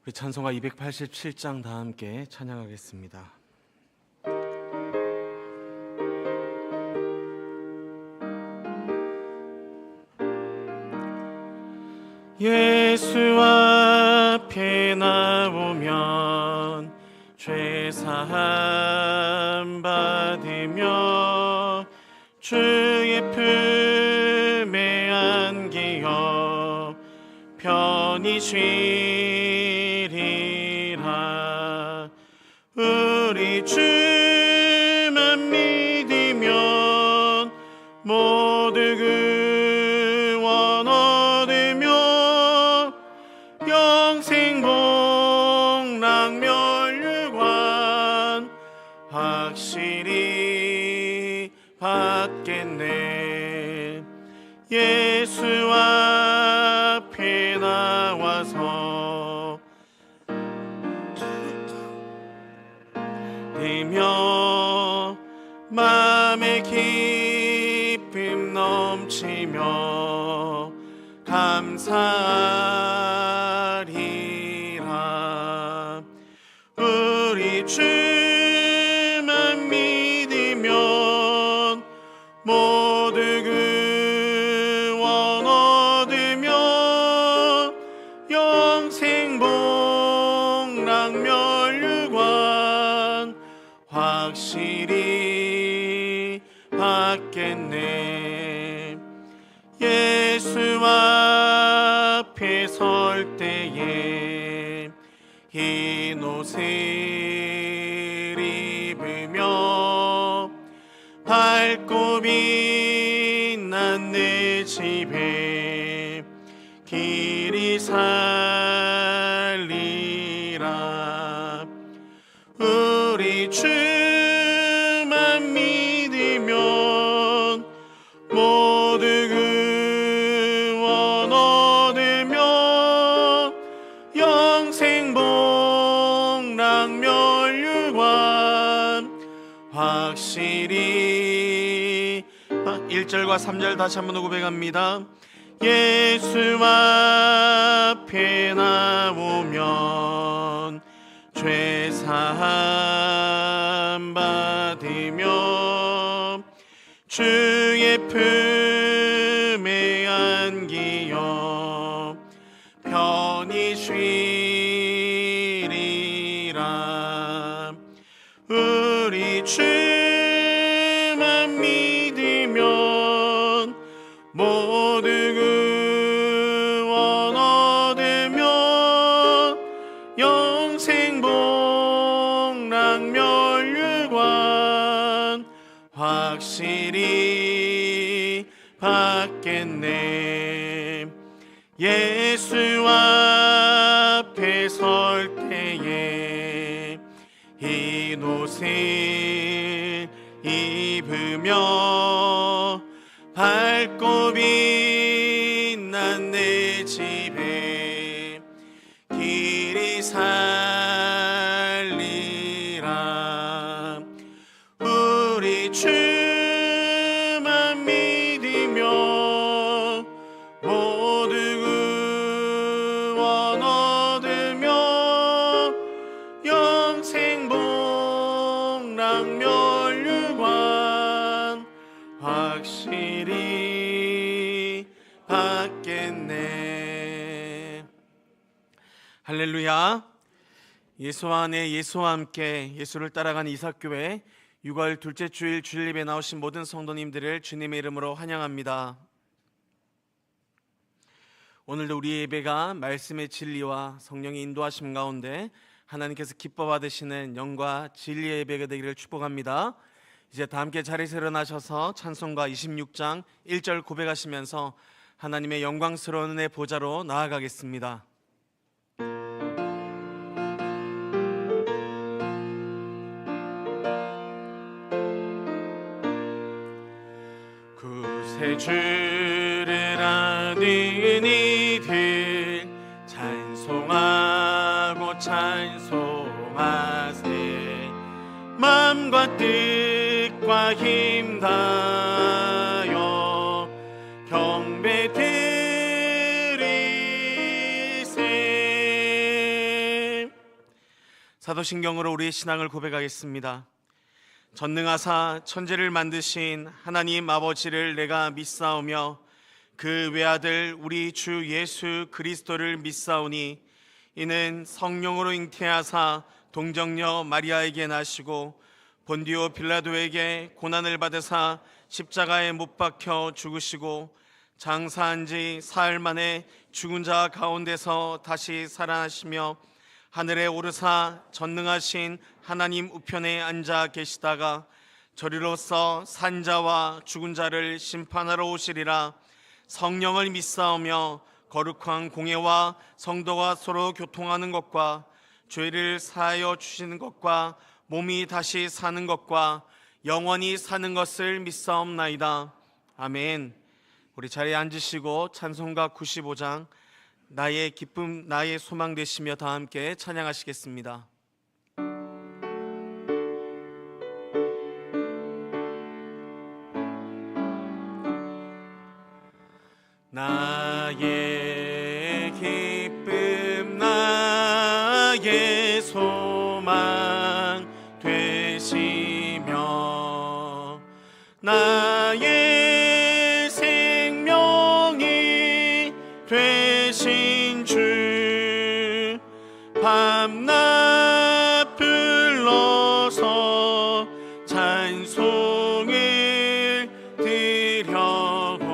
우리 찬송가 287장 다 함께 찬양하겠습니다. 예수 앞에 나오면 죄 사함 받으며 주의 품에 안기어 편히 쉬리라. 우리 주만 믿으면 모두 구원 얻으며 영생 복락 멸류관 확실히 받겠네. 예수 앞에 나와서 되며 마음의 기쁨 넘치며 감사하리라. 우리 주만 믿으면 모두 구원 얻으며 영생 복락 멸류관 확실히 받겠네. 예수 앞에 설 때에 흰 옷을 입으며 밝고 빛난 내 집에 길이 살리라. 우리 주만 믿으면 모두 구원 얻으며 영생 복락 멸류관 확실히 1절과 3절 다시 한번 고백합니다. 예수 앞에 나오면 죄 사함 받으며 주의 품에 안기어 편히 쉬리라. 우리 주만 믿으면 모두 구원 얻으며 영생 복락 멸류관 확실히 받겠네. 예수 앞에 설 때에 흰 옷을 입으며 밝고 빛난 내 집에 길이 살리라. 우리 주만 믿으며 모두 구원 얻으며 영생 복락 멸류관 확실히 받겠네. 할렐루야. 예수와 안에 예수와 함께 예수를 따라가는 이삭교회 6월 둘째 주일 주일예배에 나오신 모든 성도님들을 주님의 이름으로 환영합니다. 오늘도 우리의 예배가 말씀의 진리와 성령의 인도하심 가운데 하나님께서 기뻐 받으시는 영과 진리의 예배가 되기를 축복합니다. 이제 다 함께 자리에서 일어나셔서 찬송가 26장 1절 고백하시면서 하나님의 영광스러운 은혜 보좌로 나아가겠습니다. 구세주를 아는 이들 찬송하고 찬송하세. 마음과 뜻과 힘 다하여 경배 드리세. 사도신경으로 우리의 신앙을 고백하겠습니다. 전능하사 천지를 만드신 하나님 아버지를 내가 믿사오며 그 외아들 우리 주 예수 그리스도를 믿사오니 이는 성령으로 잉태하사 동정녀 마리아에게 나시고 본디오 빌라도에게 고난을 받으사 십자가에 못 박혀 죽으시고 장사한 지 사흘 만에 죽은 자 가운데서 다시 살아나시며 하늘에 오르사 전능하신 하나님 우편에 앉아 계시다가 저리로서 산 자와 죽은 자를 심판하러 오시리라. 성령을 믿사오며 거룩한 공예와 성도가 서로 교통하는 것과 죄를 사하여 주시는 것과 몸이 다시 사는 것과 영원히 사는 것을 믿사옵나이다. 아멘. 우리 자리에 앉으시고 찬송가 95장 나의 기쁨 나의 소망 되시며 다 함께 찬양하시겠습니다. 나의 기쁨 나의 소망 되시며 나의 생명이 되신 주 밤낮 불러서 찬송을 드려도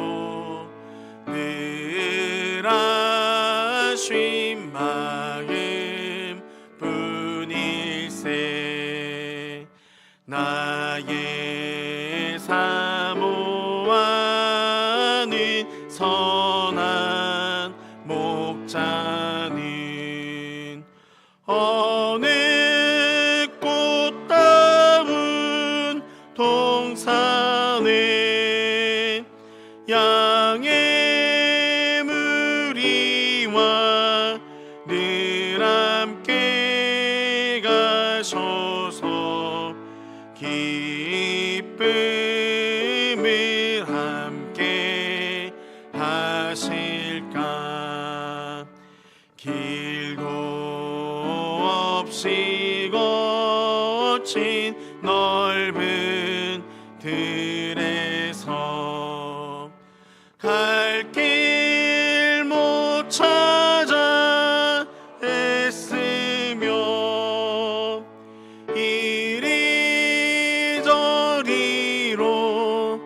늘 아쉬운 마음 뿐일세. 나의 사모하는 선한 목자는 어느 꽃다운 동산에 양의 무리와 늘 함께 가셔서 기쁨을 함께 하실까. 길도 없이 거친 넓은 들에서 갈 길 못 찾아 애쓰며 이리저리로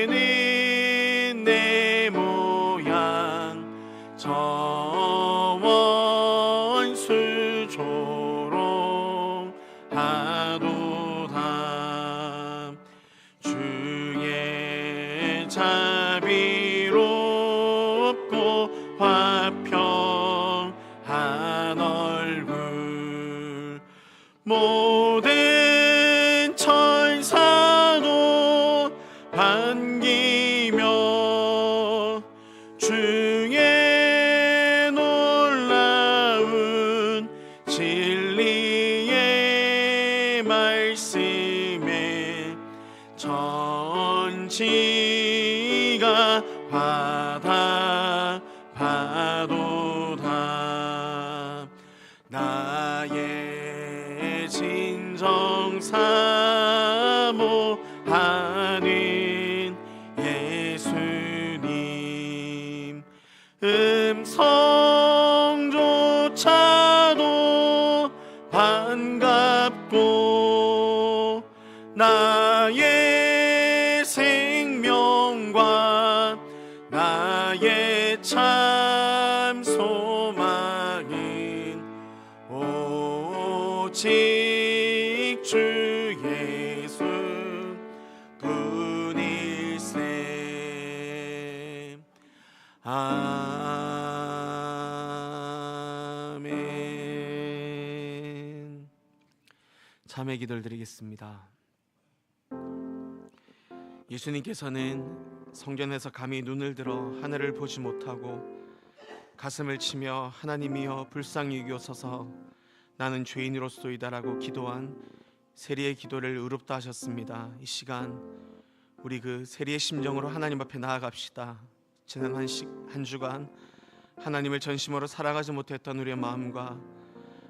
헤매는 내 모양 저 원수 조롱하도다. 주의 자비롭고 화평한 얼굴 모든 천사도 반기며 주의 놀라운 진리의 말씀에 천지가 화답하도다. 나의 진정 사모하는 예수님 음성조차도 반갑고 나의 생명과 나의 참 소망은 오직 주 예수 뿐일세. 아멘. 참회 기도를 드리겠습니다. 예수님께서는 성전에서 감히 눈을 들어 하늘을 보지 못하고 가슴을 치며 하나님이여 불쌍히 여기옵소서 나는 죄인으로소이다라고 기도한 세리의 기도를 의롭다 하셨습니다. 이 시간 우리 그 세리의 심정으로 하나님 앞에 나아갑시다. 지난 한 주간 하나님을 전심으로 살아가지 못했던 우리의 마음과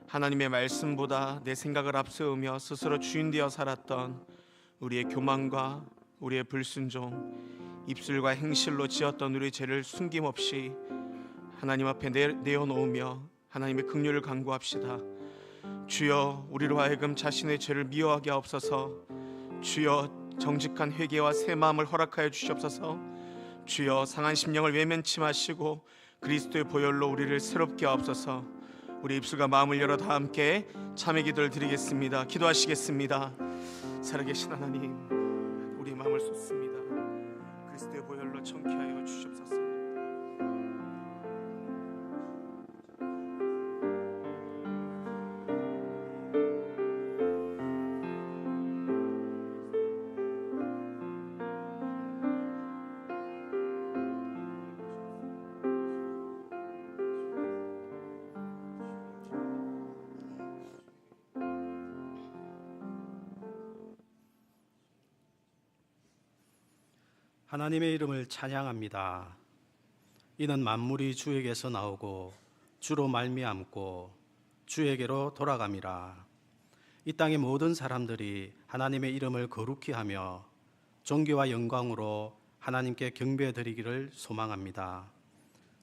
하나님의 말씀보다 내 생각을 앞세우며 스스로 주인 되어 살았던 우리의 교만과 우리의 불순종, 입술과 행실로 지었던 우리 죄를 숨김없이 하나님 앞에 내어놓으며 하나님의 긍휼을 간구합시다. 주여, 우리로 하여금 자신의 죄를 미워하게 하옵소서. 주여, 정직한 회개와 새 마음을 허락하여 주시옵소서. 주여, 상한 심령을 외면치 마시고 그리스도의 보혈로 우리를 새롭게 하옵소서. 우리 입술과 마음을 열어 다 함께 참회 기도를 드리겠습니다. 기도하시겠습니다. 살아계신 하나님, 우리 마음을 쏟습니다. 그리스도의 보혈로 청케하여 주시옵소서. 하나님의 이름을 찬양합니다. 이는 만물이 주에게서 나오고 주로 말미암고 주에게로 돌아감이라. 이 땅의 모든 사람들이 하나님의 이름을 거룩히 하며 존귀와 영광으로 하나님께 경배드리기를 소망합니다.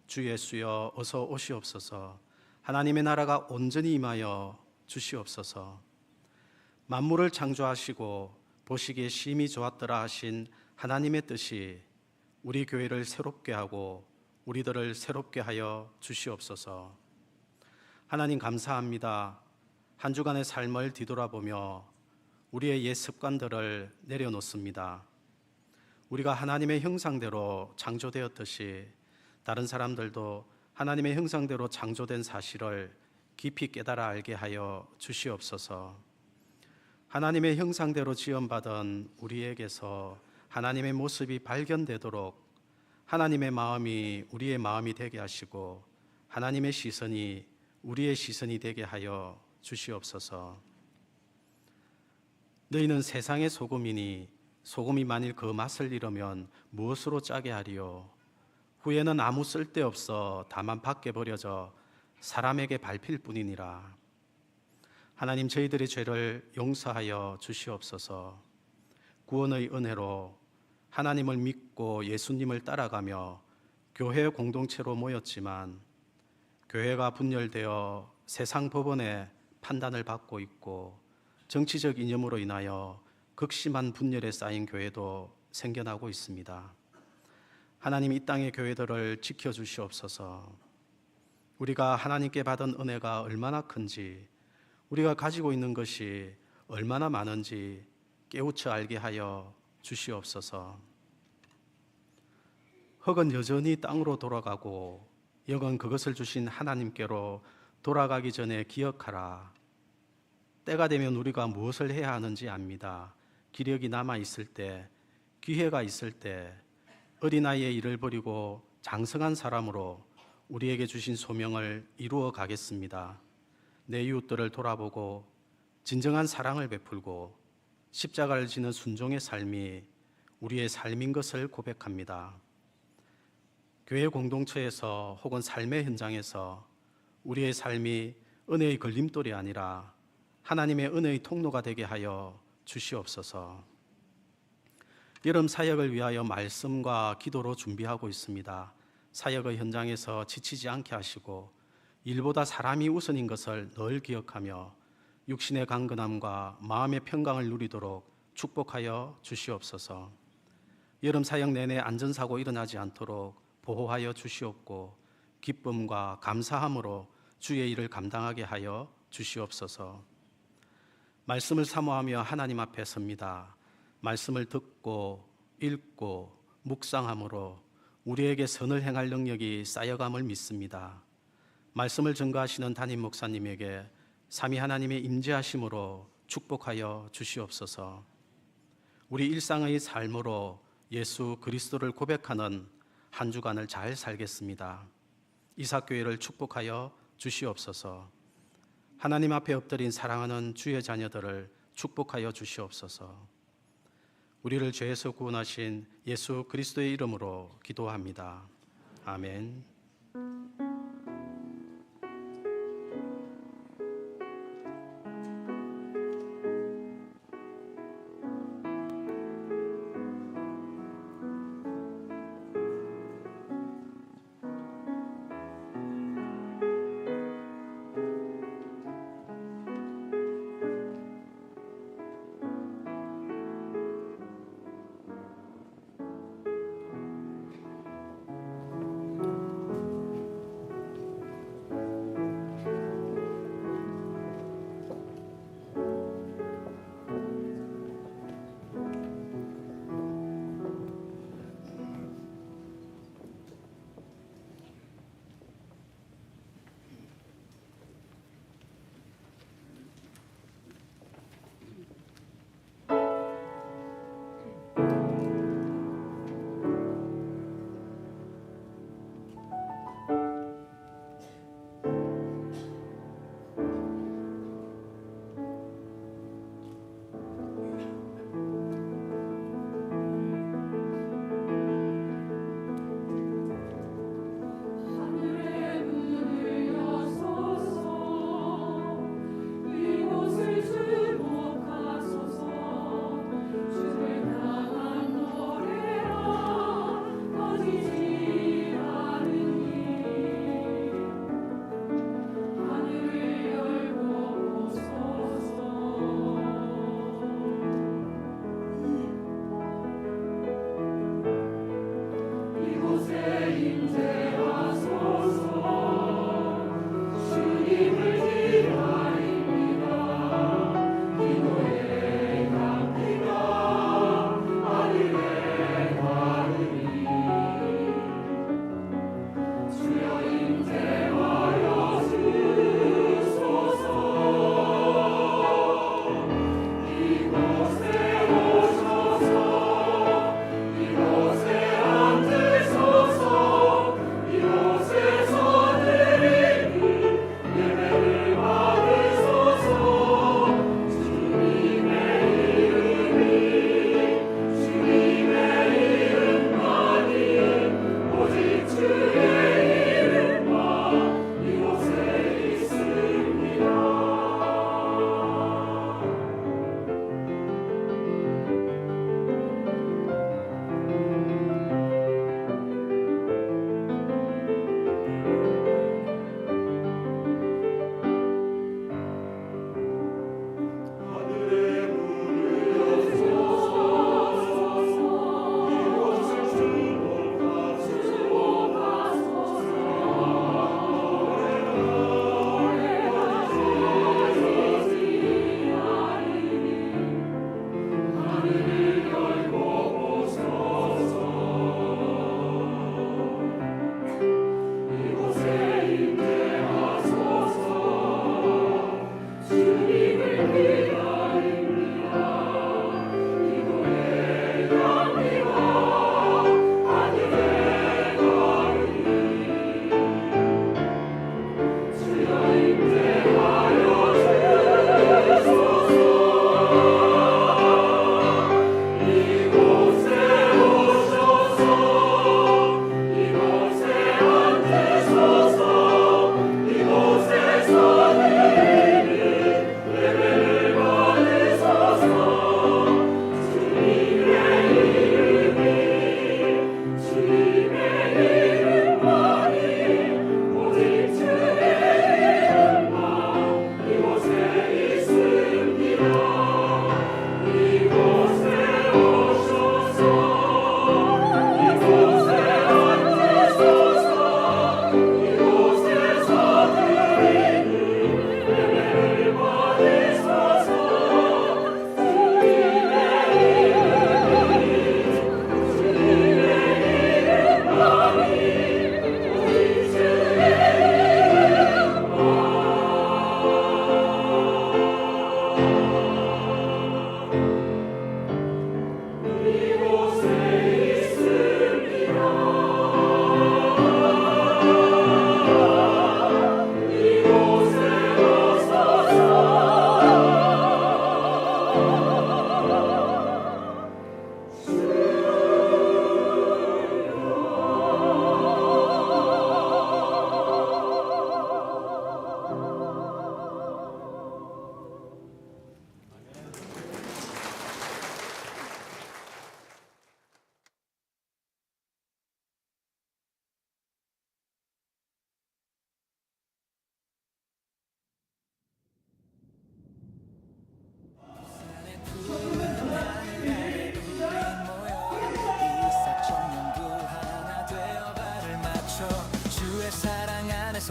주 예수여, 어서 오시옵소서. 하나님의 나라가 온전히 임하여 주시옵소서. 만물을 창조하시고 보시기에 심히 좋았더라 하신 하나님의 뜻이 우리 교회를 새롭게 하고 우리들을 새롭게 하여 주시옵소서. 하나님 감사합니다. 한 주간의 삶을 뒤돌아보며 우리의 옛 습관들을 내려놓습니다. 우리가 하나님의 형상대로 창조되었듯이 다른 사람들도 하나님의 형상대로 창조된 사실을 깊이 깨달아 알게 하여 주시옵소서. 하나님의 형상대로 지음받은 우리에게서 하나님의 모습이 발견되도록 하나님의 마음이 우리의 마음이 되게 하시고 하나님의 시선이 우리의 시선이 되게 하여 주시옵소서. 너희는 세상의 소금이니 소금이 만일 그 맛을 잃으면 무엇으로 짜게 하리요? 후에는 아무 쓸데없어 다만 밖에 버려져 사람에게 밟힐 뿐이니라. 하나님, 저희들의 죄를 용서하여 주시옵소서. 구원의 은혜로 하나님을 믿고 예수님을 따라가며 교회 공동체로 모였지만 교회가 분열되어 세상 법원의 판단을 받고 있고 정치적 이념으로 인하여 극심한 분열에 쌓인 교회도 생겨나고 있습니다. 하나님, 이 땅의 교회들을 지켜주시옵소서. 우리가 하나님께 받은 은혜가 얼마나 큰지, 우리가 가지고 있는 것이 얼마나 많은지 깨우쳐 알게 하여 주시옵소서. 흙은 여전히 땅으로 돌아가고 영은 그것을 주신 하나님께로 돌아가기 전에 기억하라. 때가 되면 우리가 무엇을 해야 하는지 압니다. 기력이 남아 있을 때, 기회가 있을 때 어린아이의 일을 버리고 장성한 사람으로 우리에게 주신 소명을 이루어 가겠습니다. 내 이웃들을 돌아보고 진정한 사랑을 베풀고 십자가를 지는 순종의 삶이 우리의 삶인 것을 고백합니다. 교회 공동체에서 혹은 삶의 현장에서 우리의 삶이 은혜의 걸림돌이 아니라 하나님의 은혜의 통로가 되게 하여 주시옵소서. 여름 사역을 위하여 말씀과 기도로 준비하고 있습니다. 사역의 현장에서 지치지 않게 하시고 일보다 사람이 우선인 것을 늘 기억하며 육신의 강건함과 마음의 평강을 누리도록 축복하여 주시옵소서. 여름 사역 내내 안전사고 일어나지 않도록 보호하여 주시옵고 기쁨과 감사함으로 주의 일을 감당하게 하여 주시옵소서. 말씀을 사모하며 하나님 앞에 섭니다. 말씀을 듣고 읽고 묵상함으로 우리에게 선을 행할 능력이 쌓여감을 믿습니다. 말씀을 증거하시는 담임 목사님에게 삼위 하나님의 임재하심으로 축복하여 주시옵소서. 우리 일상의 삶으로 예수 그리스도를 고백하는 한 주간을 잘 살겠습니다. 이삭교회를 축복하여 주시옵소서. 하나님 앞에 엎드린 사랑하는 주의 자녀들을 축복하여 주시옵소서. 우리를 죄에서 구원하신 예수 그리스도의 이름으로 기도합니다. 아멘.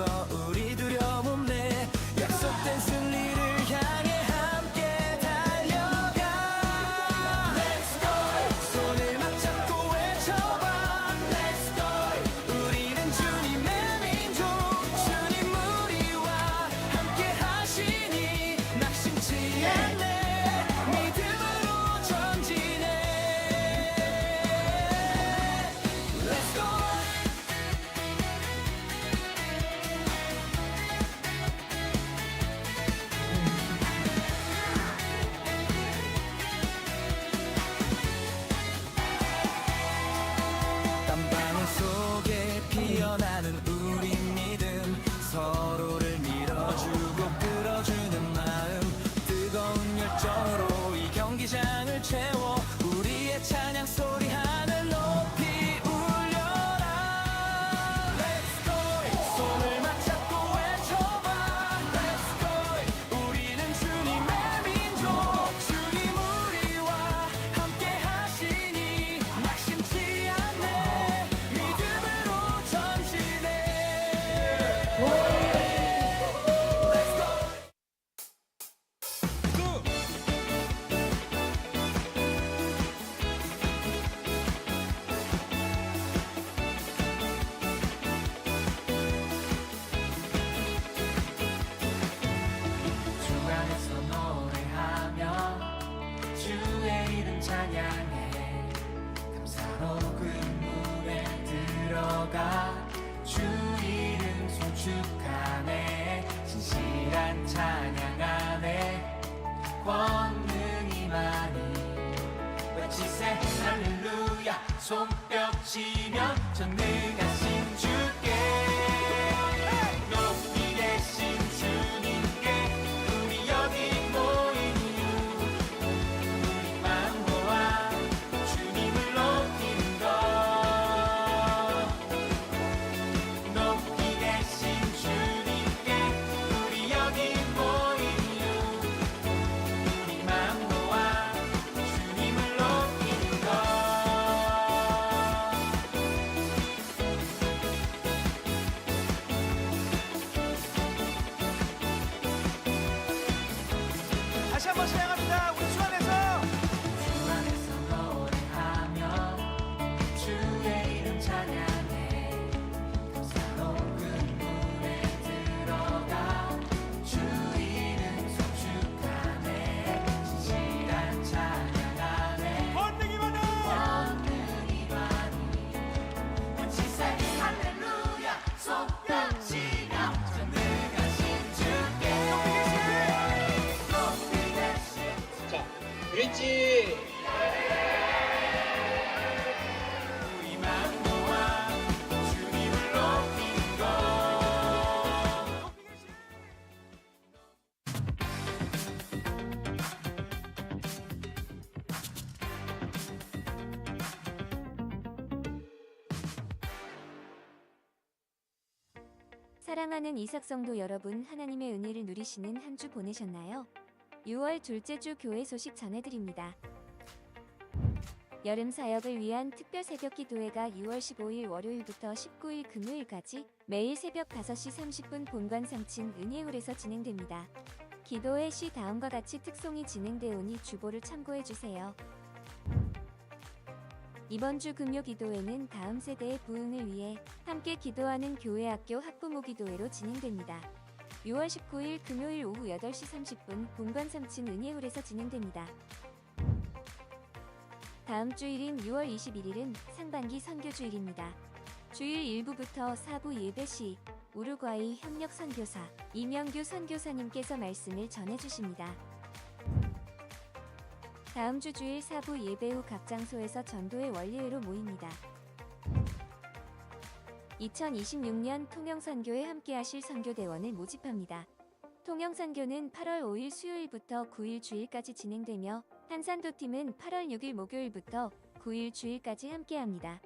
앞서 우리 두려움 없네 약속된 승리를 향해 함께 달려가 Let's go 손을 맞잡고 외쳐봐 Let's go 우리는 주님의 민족 주님 우리와 함께 하시니 낙심치 않네 믿음으로 전진해 Let's go 땀방울 속에 피어나는 우리 믿음 서로를 밀어주고 끌어주는 마음 뜨거운 열정으로 이 경기장을 채워 우리의 찬양 소리 하늘 높이 울려라 Let's go 손을 맞잡고 외쳐봐 Let's go 우리는 주님의 민족 주님 우리와 함께 하시니 낙심치 않네 믿음으로 전진해 Let's go 주 안에서 노래하며 주의 이름 찬양해 감사로 근문에 들어가 주 이름 송축하네 진실한 찬양 안에 권능이 많이 외치세 할렐루야 손뼉치며 전능하신 주께 높이 계신 주님께 우리 여기 모인 이유 우리 마음 모아 주님을 높이는 것 높이 계신 주님께 우리 여기 모인 이유 우리 마음 모아 주님을 높이는 것 다시 한번 찬양합니다. 우리 주 안에서 주 안에서 노래하며 주의 이름 찬양해 감사로 근문에 들어가 주 이름 송축하네 진실한 찬양 안에 권능이 많아 권능이 많이 외치세 할렐루야 손뼉치며 전능하신 주께 높이 계신 자, 브릿지. 우리 마음 모아 주님을 높이는 것 사랑하는 이삭성도 여러분, 하나님의 은혜를 누리시는 한 주 보내셨나요? 6월 둘째 주 교회 소식 전해드립니다. 여름 사역을 위한 특별 새벽 기도회가 6월 15일 월요일부터 19일 금요일까지 매일 새벽 5시 30분 본관 3층 은혜홀에서 진행됩니다. 기도회 시 다음과 같이 특송이 진행되오니 주보를 참고해주세요. 이번 주 금요 기도회는 다음 세대의 부흥을 위해 함께 기도하는 교회학교 학부모 기도회로 진행됩니다. 6월 19일 금요일 오후 8시 30분 본관 3층 은혜홀에서 진행됩니다. 다음 주일인 6월 21일은 상반기 선교주일입니다. 주일 1부부터 4부 예배 시 우루과이 협력 선교사 이명규 선교사님께서 말씀을 전해주십니다. 다음 주 주일 4부 예배 후 각 장소에서 전도의 원리회로 모입니다. 2026년 통영선교에 함께하실 선교대원을 모집합니다. 통영선교는 8월 5일 수요일부터 9일 주일까지 진행되며 한산도팀은 8월 6일 목요일부터 9일 주일까지 함께합니다.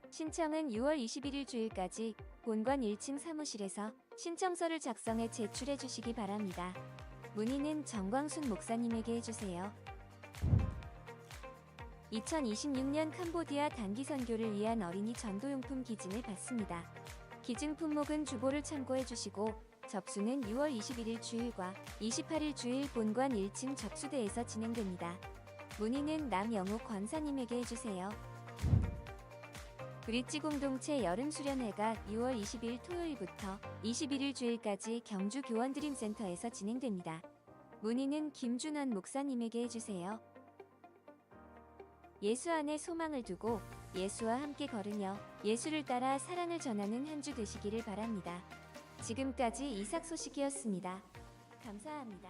신청은 6월 21일 주일까지 본관 1층 사무실에서 신청서를 작성해 제출해 주시기 바랍니다. 문의는 정광순 목사님에게 해주세요. 2026년 캄보디아 단기 선교를 위한 어린이 전도용품 기증을 받습니다. 기증 품목은 주보를 참고해 주시고 접수는 6월 21일 주일과 28일 주일 본관 1층 접수대에서 진행됩니다. 문의는 남영욱 권사님에게 해주세요. 브릿지 공동체 여름 수련회가 6월 20일 토요일부터 21일 주일까지 경주 교원드림센터에서 진행됩니다. 문의는 김준환 목사님에게 해주세요. 예수 안에 소망을 두고 예수와 함께 걸으며 예수를 따라 사랑을 전하는 한 주 되시기를 바랍니다. 지금까지 이삭 소식이었습니다. 감사합니다.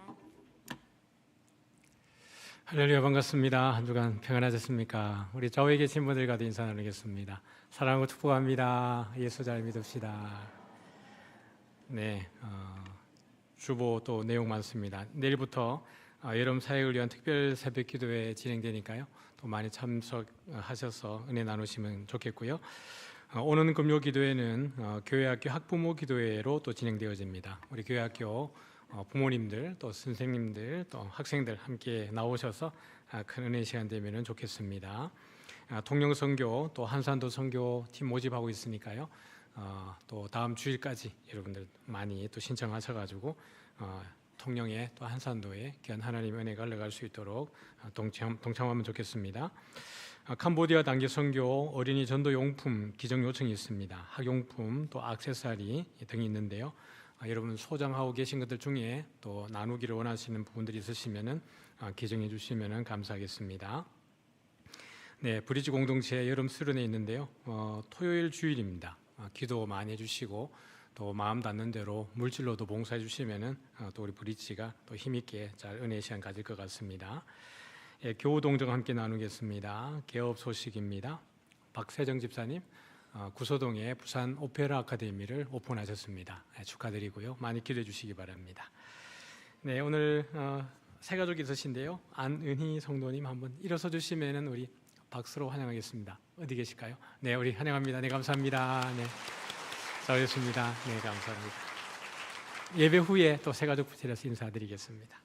할렐루야, 반갑습니다. 한 주간 평안하셨습니까? 우리 좌우에 계신 분들과도 인사 나누겠습니다. 사랑하고 축복합니다. 예수 잘 믿읍시다. 네, 주보 또 내용 많습니다. 내일부터 여름 사역을 위한 특별 새벽 기도회 진행되니까요. 또 많이 참석하셔서 은혜 나누시면 좋겠고요. 오는 금요 기도회는 교회학교 학부모 기도회로 또 진행되어집니다. 우리 교회학교 부모님들 또 선생님들 또 학생들 함께 나오셔서 큰 은혜 시간 되면 좋겠습니다. 통영선교 또 한산도 선교팀 모집하고 있으니까요. 또 다음 주일까지 여러분들 많이 또 신청하셔가지고 통영에 또 한산도에 귀한 하나님의 은혜가 흘러갈 수 있도록 동참하면 좋겠습니다. 캄보디아 단기 선교 어린이 전도 용품 기증 요청이 있습니다. 학용품 또 액세서리 등이 있는데요. 여러분 소장하고 계신 것들 중에 또 나누기를 원하시는 부분들이 있으시면은 기증해 주시면은 감사하겠습니다. 네, 브릿지 공동체 여름 수련회 있는데요. 토요일 주일입니다. 기도 많이 해주시고 또 마음 닿는 대로 물질로도 봉사해 주시면은 또 우리 브릿지가 또 힘있게 잘 은혜의 시간 가질 것 같습니다. 예, 교우 동정 함께 나누겠습니다. 개업 소식입니다. 박세정 집사님 구소동에 부산 오페라 아카데미를 오픈하셨습니다. 축하드리고요. 많이 기도해 주시기 바랍니다. 네, 오늘 세 가족이 있으신데요. 안은희 성도님 한번 일어서 주시면은 우리 박수로 환영하겠습니다. 어디 계실까요? 네, 우리 환영합니다. 네, 감사합니다. 네, 잘하셨습니다. 네, 감사합니다. 예배 후에 또 세 가족 부채려서 인사드리겠습니다.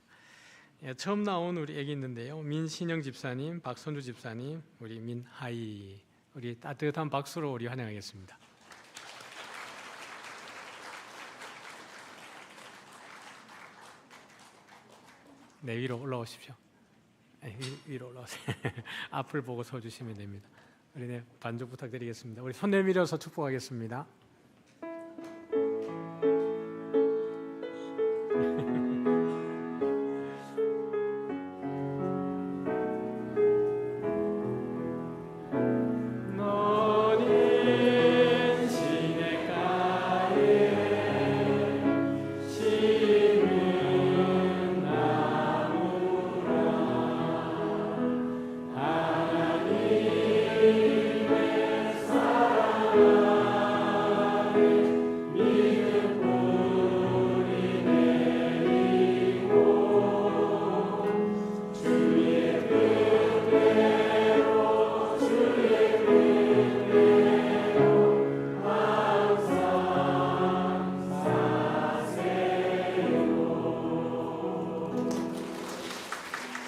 예, 처음 나온 우리 애기 있는데요. 민신영 집사님, 박선주 집사님, 우리 민하이, 우리 따뜻한 박수로 우리 환영하겠습니다. 네, 위로 올라오십시오. 네, 위로 올라오세요. 앞을 보고 서 주시면 됩니다. 우리 네, 반주 부탁드리겠습니다. 우리 손 내밀어서 축복하겠습니다.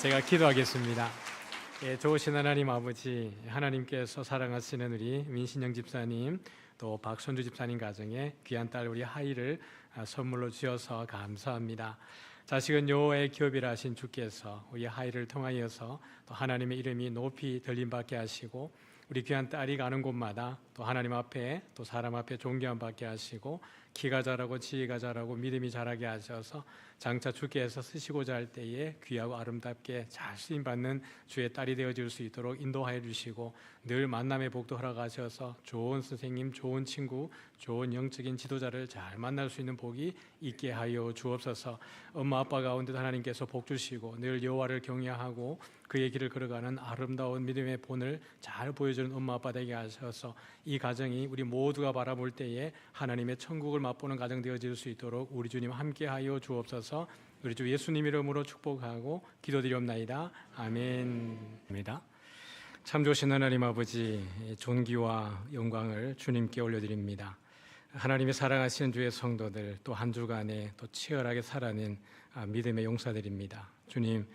제가 기도하겠습니다. 예, 좋으신 하나님 아버지, 하나님께서 사랑하시는 우리 민신영 집사님 또 박선주 집사님 가정에 귀한 딸 우리 하이를 선물로 주셔서 감사합니다. 자식은 여호와의 기업이라 하신 주께서 우리 하이를 통하여서 또 하나님의 이름이 높이 들림받게 하시고 우리 귀한 딸이 가는 곳마다 또 하나님 앞에 또 사람 앞에 존경함 받게 하시고 키가 자라고 지혜가 자라고 믿음이 자라게 하셔서 장차 주께서 쓰시고자 할 때에 귀하고 아름답게 잘 쓰임받는 주의 딸이 되어줄 수 있도록 인도하여 주시고 늘 만남의 복도 허락하셔서 좋은 선생님, 좋은 친구, 좋은 영적인 지도자를 잘 만날 수 있는 복이 있게 하여 주옵소서. 엄마 아빠 가운데 하나님께서 복 주시고 늘 여호와를 경외하고 그의 길을 걸어가는 아름다운 믿음의 본을 잘 보여주는 엄마 아빠 되게 하셔서 이 가정이 우리 모두가 바라볼 때에 하나님의 천국을 맛보는 가정 되어질 수 있도록 우리 주님 함께하여 주옵소서. 우리 주 예수님 이름으로 축복하고 기도드리옵나이다. 아멘입니다. 참 좋으신 하나님 아버지, 존귀와 영광을 주님께 올려드립니다. 하나님의 사랑하시는 주의 성도들 또 한 주간에 또 치열하게 살아낸 믿음의 용사들입니다. 주님,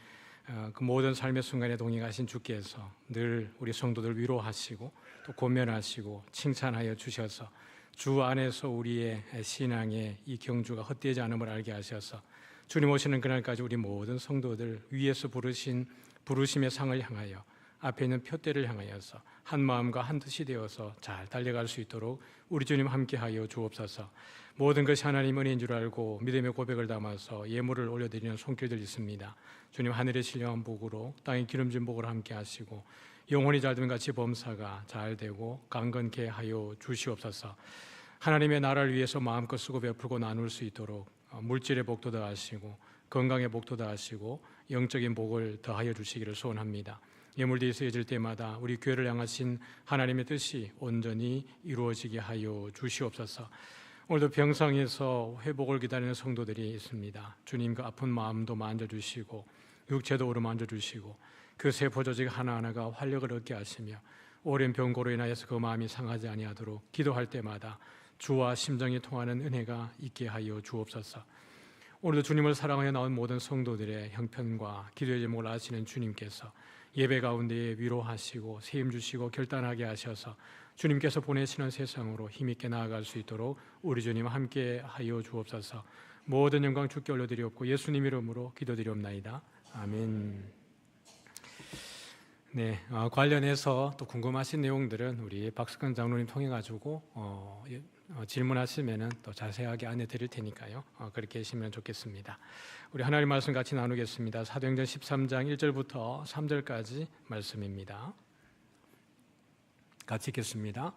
그 모든 삶의 순간에 동행하신 주께서 늘 우리 성도들 위로하시고 또 권면하시고 칭찬하여 주셔서 주 안에서 우리의 신앙의 이 경주가 헛되지 않음을 알게 하셔서 주님 오시는 그날까지 우리 모든 성도들 위에서 부르신 부르심의 상을 향하여 앞에 있는 표대를 향하여서 한 마음과 한 뜻이 되어서 잘 달려갈 수 있도록 우리 주님 함께하여 주옵소서. 모든 것이 하나님 은혜인 줄 알고 믿음의 고백을 담아서 예물을 올려드리는 손길들 있습니다. 주님 하늘의 신령한 복으로 땅의 기름진 복으로 함께 하시고 영혼이 잘되면 같이 범사가 잘 되고 강건케 하여 주시옵소서. 하나님의 나라를 위해서 마음껏 쓰고 베풀고 나눌 수 있도록 물질의 복도 더하시고 건강의 복도 더하시고 영적인 복을 더하여 주시기를 소원합니다. 예물들이 쓰여질 때마다 우리 교회를 향하신 하나님의 뜻이 온전히 이루어지게 하여 주시옵소서. 오늘도 병상에서 회복을 기다리는 성도들이 있습니다. 주님 그 아픈 마음도 만져주시고 육체도 오르만져 주시고 그 세포 조직 하나하나가 활력을 얻게 하시며 오랜 병고로 인하여서 그 마음이 상하지 아니하도록 기도할 때마다 주와 심정이 통하는 은혜가 있게 하여 주옵소서. 오늘도 주님을 사랑하여 나온 모든 성도들의 형편과 기도의 제목을 아시는 주님께서 예배 가운데 위로하시고 세임 주시고 결단하게 하셔서 주님께서 보내시는 세상으로 힘있게 나아갈 수 있도록 우리 주님 함께 하여 주옵소서. 모든 영광 주께 올려드리옵고 예수님 이름으로 기도드리옵나이다. 아멘. 네, 관련해서 또 궁금하신 내용들은 우리 박석근 장로님 통해 가지고 질문하시면은 또 자세하게 안내 드릴 테니까요. 그렇게 하시면 좋겠습니다. 우리 하나님 말씀 같이 나누겠습니다. 사도행전 13장 1절부터 3절까지 말씀입니다. 같이 읽겠습니다.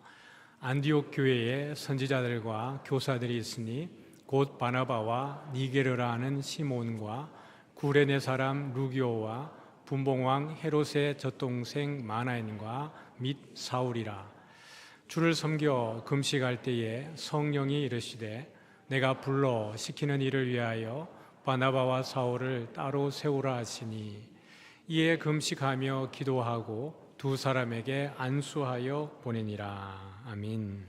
안디옥 교회에 선지자들과 교사들이 있으니 곧 바나바와 니게르라 하는 시몬과 구레네 사람 루기오와 분봉왕 헤롯의 젖동생 마나엔과 및 사울이라. 주를 섬겨 금식할 때에 성령이 이르시되 내가 불러 시키는 일을 위하여 바나바와 사울을 따로 세우라 하시니 이에 금식하며 기도하고 두 사람에게 안수하여 보내니라. 아멘.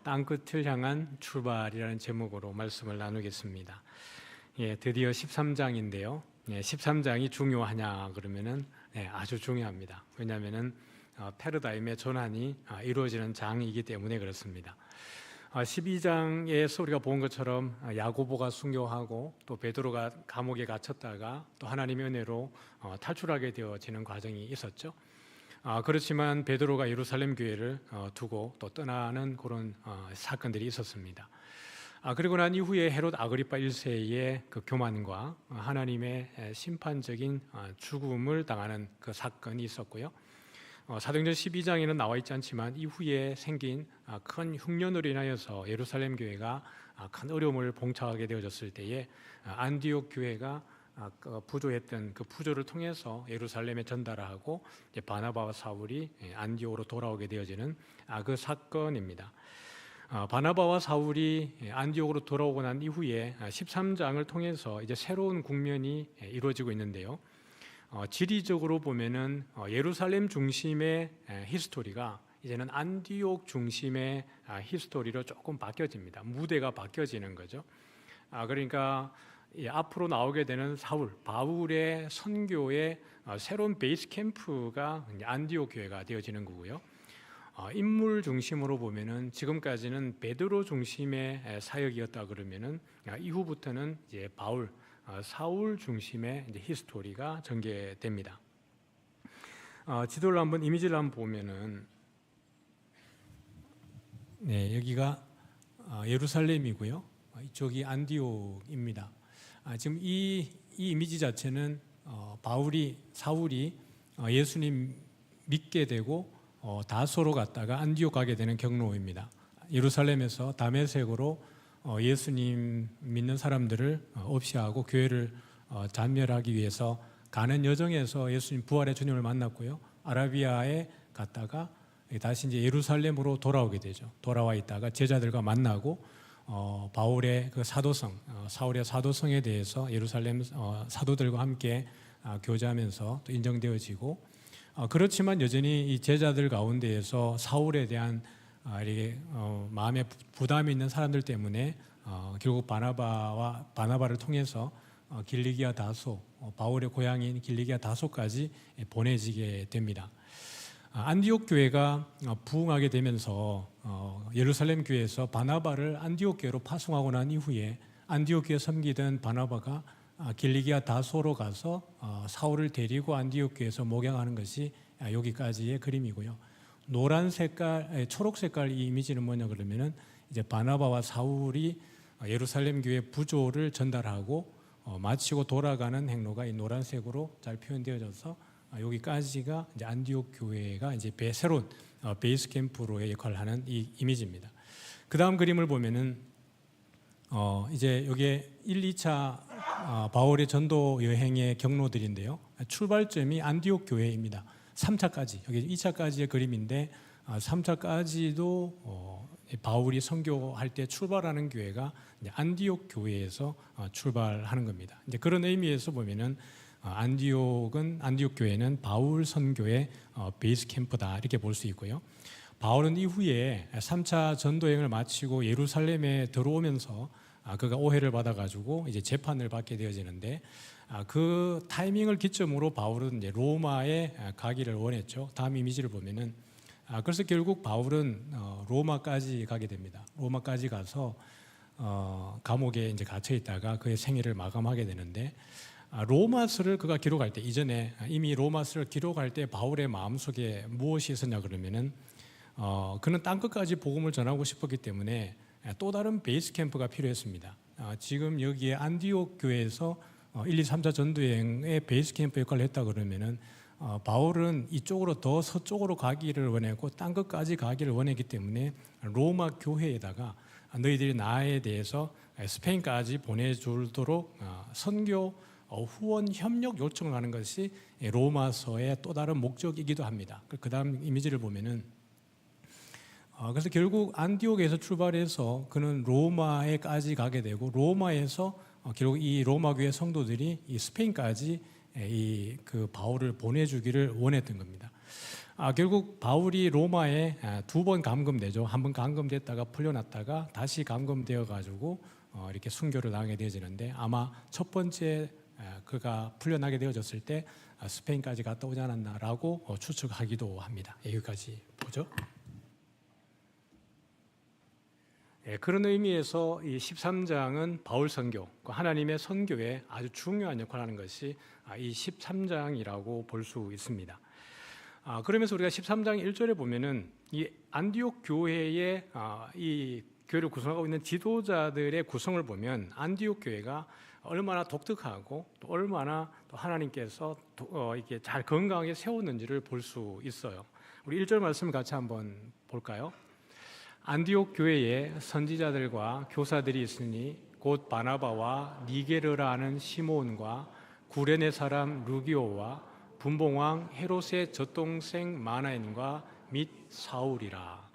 땅끝을 향한 출발이라는 제목으로 말씀을 나누겠습니다. 드디어 13장인데요. 13장이 중요하냐 그러면은 아주 중요합니다. 왜냐하면은 패러다임의 전환이 이루어지는 장이기 때문에 그렇습니다. 12장에서 우리가 본 것처럼 야고보가 순교하고 또 베드로가 감옥에 갇혔다가 또 하나님의 은혜로 탈출하게 되어지는 과정이 있었죠. 그렇지만 베드로가 예루살렘 교회를 두고 또 떠나는 그런 사건들이 있었습니다. 그리고 난 이후에 헤롯 아그리파 1세의 그 교만과 하나님의 심판적인 죽음을 당하는 그 사건이 있었고요. 사도행전 12장에는 나와 있지 않지만 이후에 생긴 큰 흉년으로 인하여서 예루살렘 교회가 큰 어려움을 봉착하게 되어졌을 때에 안디옥 교회가 부조했던 그 부조를 통해서 예루살렘에 전달하고 바나바와 사울이 안디옥으로 돌아오게 되어지는 그 사건입니다. 바나바와 사울이 안디옥으로 돌아오고 난 이후에 13장을 통해서 이제 새로운 국면이 이루어지고 있는데요. 지리적으로 보면은 예루살렘 중심의 히스토리가 이제는 안디옥 중심의 히스토리로 조금 바뀌어집니다. 무대가 바뀌어지는 거죠. 그러니까 앞으로 나오게 되는 바울의 선교의 새로운 베이스 캠프가 안디옥 교회가 되어지는 거고요. 인물 중심으로 보면은 지금까지는 베드로 중심의 사역이었다 그러면은 이후부터는 이제 사울 중심의 이제 히스토리가 전개됩니다. 지도를 한번 이미지를 한번 보면은 여기가 예루살렘이고요. 이쪽이 안디옥입니다. 지금 이 이미지 자체는 사울이 예수님 믿게 되고 다소로 갔다가 안디옥 가게 되는 경로입니다. 예루살렘에서 다메섹으로 예수님 믿는 사람들을 없이하고 교회를 잔멸하기 위해서 가는 여정에서 예수님 부활의 주님을 만났고요. 아라비아에 갔다가 다시 이제 예루살렘으로 돌아오게 되죠. 돌아와 있다가 제자들과 만나고 바울의 그 사도성, 사울의 사도성에 대해서 예루살렘 사도들과 함께 교제하면서 또 인정되어지고 그렇지만 여전히 이 제자들 가운데에서 사울에 대한 이렇게 마음에 부담이 있는 사람들 때문에 결국 바나바를 통해서 길리기아 다소, 바울의 고향인 길리기아 다소까지 보내지게 됩니다. 안디옥 교회가 부흥하게 되면서 예루살렘 교회에서 바나바를 안디옥 교회로 파송하고 난 이후에 안디옥 교회 섬기던 바나바가 길리기아 다소로 가서 사울을 데리고 안디옥 교회에서 목양하는 것이 여기까지의 그림이고요. 노란 색깔, 초록 색깔 이 이미지는 뭐냐 그러면은 이제 바나바와 사울이 예루살렘 교회 부조를 전달하고 마치고 돌아가는 행로가 이 노란색으로 잘 표현되어져서 여기까지가 이제 안디옥 교회가 이제 새로운 베이스 캠프로의 역할을 하는 이 이미지입니다. 그 다음 그림을 보면은 이제 여기에 1, 2차 바울의 전도 여행의 경로들인데요. 출발점이 안디옥 교회입니다. 3차까지 여기 2차까지의 그림인데 3차까지도 바울이 선교할 때 출발하는 교회가 이제 안디옥 교회에서 출발하는 겁니다. 이제 그런 의미에서 보면은 안디옥 교회는 바울 선교의 베이스 캠프다 이렇게 볼 수 있고요. 바울은 이후에 3차 전도행을 마치고 예루살렘에 들어오면서 그가 오해를 받아가지고 이제 재판을 받게 되어지는데 그 타이밍을 기점으로 바울은 이제 로마에 가기를 원했죠. 다음 이미지를 보면은 그래서 결국 바울은 로마까지 가게 됩니다. 로마까지 가서 감옥에 이제 갇혀 있다가 그의 생애를 마감하게 되는데 로마서를 그가 기록할 때 이전에 이미 로마서를 기록할 때 바울의 마음속에 무엇이 있었냐 그러면은 그는 땅 끝까지 복음을 전하고 싶었기 때문에 또 다른 베이스 캠프가 필요했습니다. 지금 여기에 안디옥 교회에서 1, 2, 3차 전도여행의 베이스 캠프 역할을 했다 그러면은 바울은 이쪽으로 더 서쪽으로 가기를 원했고 땅 끝까지 가기를 원했기 때문에 로마 교회에다가 너희들이 나에 대해서 스페인까지 보내주도록 선교 후원 협력 요청을 하는 것이 로마서의 또 다른 목적이기도 합니다. 그 다음 이미지를 보면은 그래서 결국 안디옥에서 출발해서 그는 로마에까지 가게 되고 로마에서 결국 이 로마 교회 성도들이 이 스페인까지 그 바울을 보내주기를 원했던 겁니다. 결국 바울이 로마에 2번 감금되죠. 한 번 감금됐다가 풀려났다가 다시 감금되어 가지고 이렇게 순교를 당하게 되어지는데 아마 첫 번째 그가 풀려나게 되어졌을 때 스페인까지 갔다 오지 않았나라고 추측하기도 합니다. 여기까지 보죠. 그런 의미에서 이 13장은 바울 선교, 하나님의 선교에 아주 중요한 역할을 하는 것이 이 13장이라고 볼 수 있습니다. 그러면서 우리가 13장 1절에 보면은 이 안디옥 교회의 이 교회를 구성하고 있는 지도자들의 구성을 보면 안디옥 교회가 얼마나 독특하고 또 얼마나 또 하나님께서 이렇게 잘 건강하게 세웠는지를 볼 수 있어요. 우리 1절 말씀을 같이 한번 볼까요? 안디옥 교회에 선지자들과 교사들이 있으니 곧 바나바와 니게르라 하는 시몬과 구레네 사람 루기오와 분봉왕 헤롯의 젖동생 마나엔과 및 사울이라.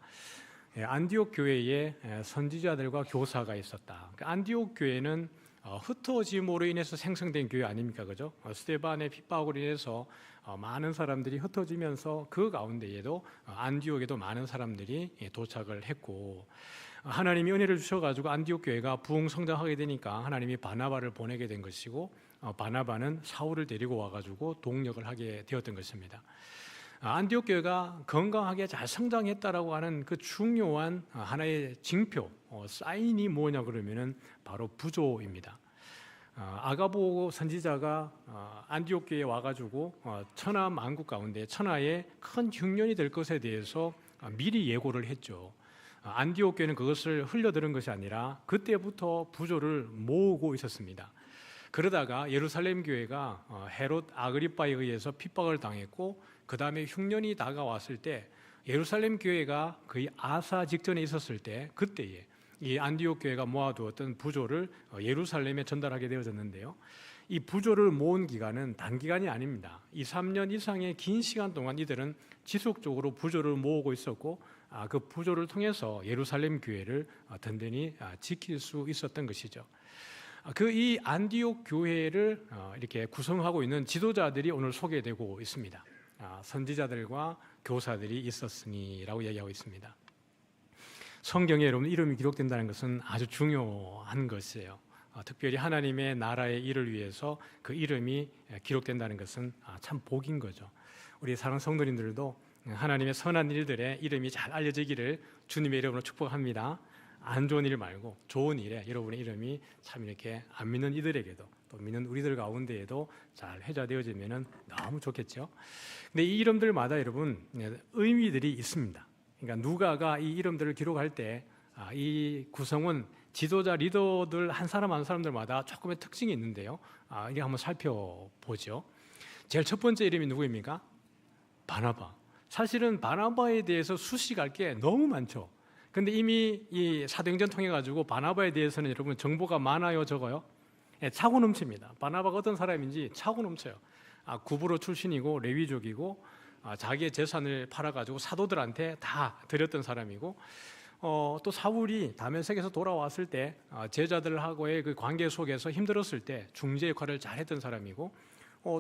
안디옥 교회에 선지자들과 교사가 있었다. 안디옥 교회는 흩어짐으로 인해서 생성된 교회 아닙니까, 그죠? 스데반의 핍박으로 인해서 많은 사람들이 흩어지면서 그 가운데에도 안디옥에도 많은 사람들이 도착을 했고 하나님이 은혜를 주셔가지고 안디옥 교회가 부흥 성장하게 되니까 하나님이 바나바를 보내게 된 것이고 바나바는 사울을 데리고 와가지고 동력을 하게 되었던 것입니다. 안디옥 교회가 건강하게 잘 성장했다라고 하는 그 중요한 하나의 징표, 사인이 뭐냐 그러면은 바로 부조입니다. 아가보 선지자가 안디옥 교회에 와가지고 천하 만국 가운데 천하에 큰 흉년이 될 것에 대해서 미리 예고를 했죠. 안디옥 교회는 그것을 흘려들은 것이 아니라 그때부터 부조를 모으고 있었습니다. 그러다가 예루살렘 교회가 헤롯 아그리빠에 의해서 핍박을 당했고 그 다음에 흉년이 다가왔을 때 예루살렘 교회가 거의 아사 직전에 있었을 때 그때에 이 안디옥 교회가 모아두었던 부조를 예루살렘에 전달하게 되어졌는데요. 이 부조를 모은 기간은 단기간이 아닙니다. 2, 3년 이상의 긴 시간 동안 이들은 지속적으로 부조를 모으고 있었고 그 부조를 통해서 예루살렘 교회를 든든히 지킬 수 있었던 것이죠. 이 안디옥 교회를 이렇게 구성하고 있는 지도자들이 오늘 소개되고 있습니다. 선지자들과 교사들이 있었으니라고 얘기하고 있습니다. 성경에 여러분 이름이 기록된다는 것은 아주 중요한 것이에요. 특별히 하나님의 나라의 일을 위해서 그 이름이 기록된다는 것은 참 복인 거죠. 우리 사랑하는 성도님들도 하나님의 선한 일들에 이름이 잘 알려지기를 주님의 이름으로 축복합니다. 안 좋은 일 말고 좋은 일에 여러분의 이름이 참 이렇게 안 믿는 이들에게도 또 믿는 우리들 가운데에도 잘 회자되어지면 너무 좋겠죠. 근데 이 이름들마다 여러분 의미들이 있습니다. 그러니까 누가가 이 이름들을 기록할 때 이 구성원 지도자 리더들 한 사람 한 사람들마다 조금의 특징이 있는데요. 이게 한번 살펴보죠. 제일 첫 번째 이름이 누구입니까? 바나바. 사실은 바나바에 대해서 수식할 게 너무 많죠. 근데 이미 이 사도행전 통해 가지고 바나바에 대해서는 여러분 정보가 많아요, 적어요? 차고 넘칩니다. 바나바가 어떤 사람인지 차고 넘쳐요. 구브로 출신이고 레위족이고 자기의 재산을 팔아 가지고 사도들한테 다 드렸던 사람이고 또 사울이 다메섹에서 돌아왔을 때 제자들하고의 그 관계 속에서 힘들었을 때 중재 역할을 잘했던 사람이고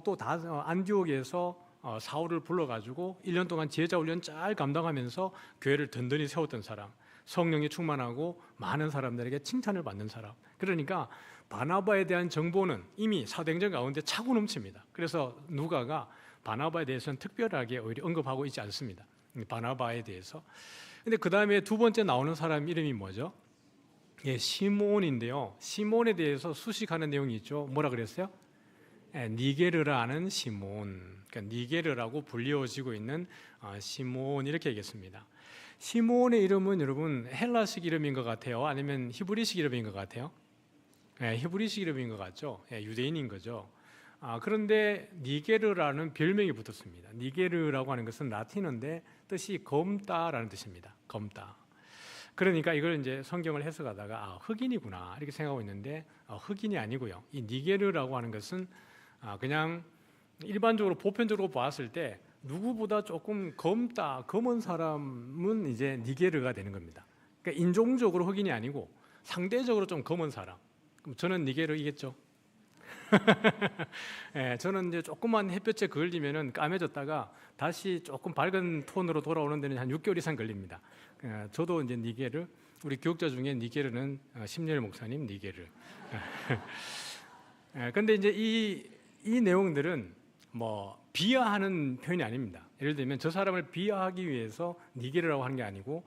또 안디옥에서 사울을 불러가지고 1년 동안 제자 훈련 잘 감당하면서 교회를 든든히 세웠던 사람, 성령이 충만하고 많은 사람들에게 칭찬을 받는 사람. 그러니까 바나바에 대한 정보는 이미 사도행전 가운데 차고 넘칩니다. 그래서 누가가 바나바에 대해서는 특별하게 오히려 언급하고 있지 않습니다. 바나바에 대해서. 근데 그 다음에 두 번째 나오는 사람 이름이 뭐죠? 시몬인데요. 시몬에 대해서 수식하는 내용이 있죠. 뭐라 그랬어요? 니게르라는 시몬. 그러니까 니게르라고 불리워지고 있는 시몬 이렇게 얘기했습니다. 시몬의 이름은 여러분 헬라식 이름인 것 같아요? 아니면 히브리식 이름인 것 같아요? 히브리식 이름인 것 같죠? 유대인인 거죠. 그런데 니게르라는 별명이 붙었습니다. 니게르라고 하는 것은 라틴어인데 뜻이 검다라는 뜻입니다. 검다. 그러니까 이걸 이제 성경을 해석하다가 흑인이구나 이렇게 생각하고 있는데 흑인이 아니고요. 이 니게르라고 하는 것은 그냥 일반적으로 보편적으로 봤을 때 누구보다 조금 검은 사람은 이제 니게르가 되는 겁니다. 그러니까 인종적으로 흑인이 아니고 상대적으로 좀 검은 사람. 그럼 저는 니게르이겠죠. 저는 이제 조금만 햇볕에 걸리면은 까매졌다가 다시 조금 밝은 톤으로 돌아오는 데는 한 6개월 이상 걸립니다. 저도 이제 니게르, 우리 교육자 중에 니게르는 심리엘 목사님 니게르. 근데 이제 이 내용들은 뭐 비하하는 표현이 아닙니다. 예를 들면 저 사람을 비하하기 위해서 니게르라고 하는 게 아니고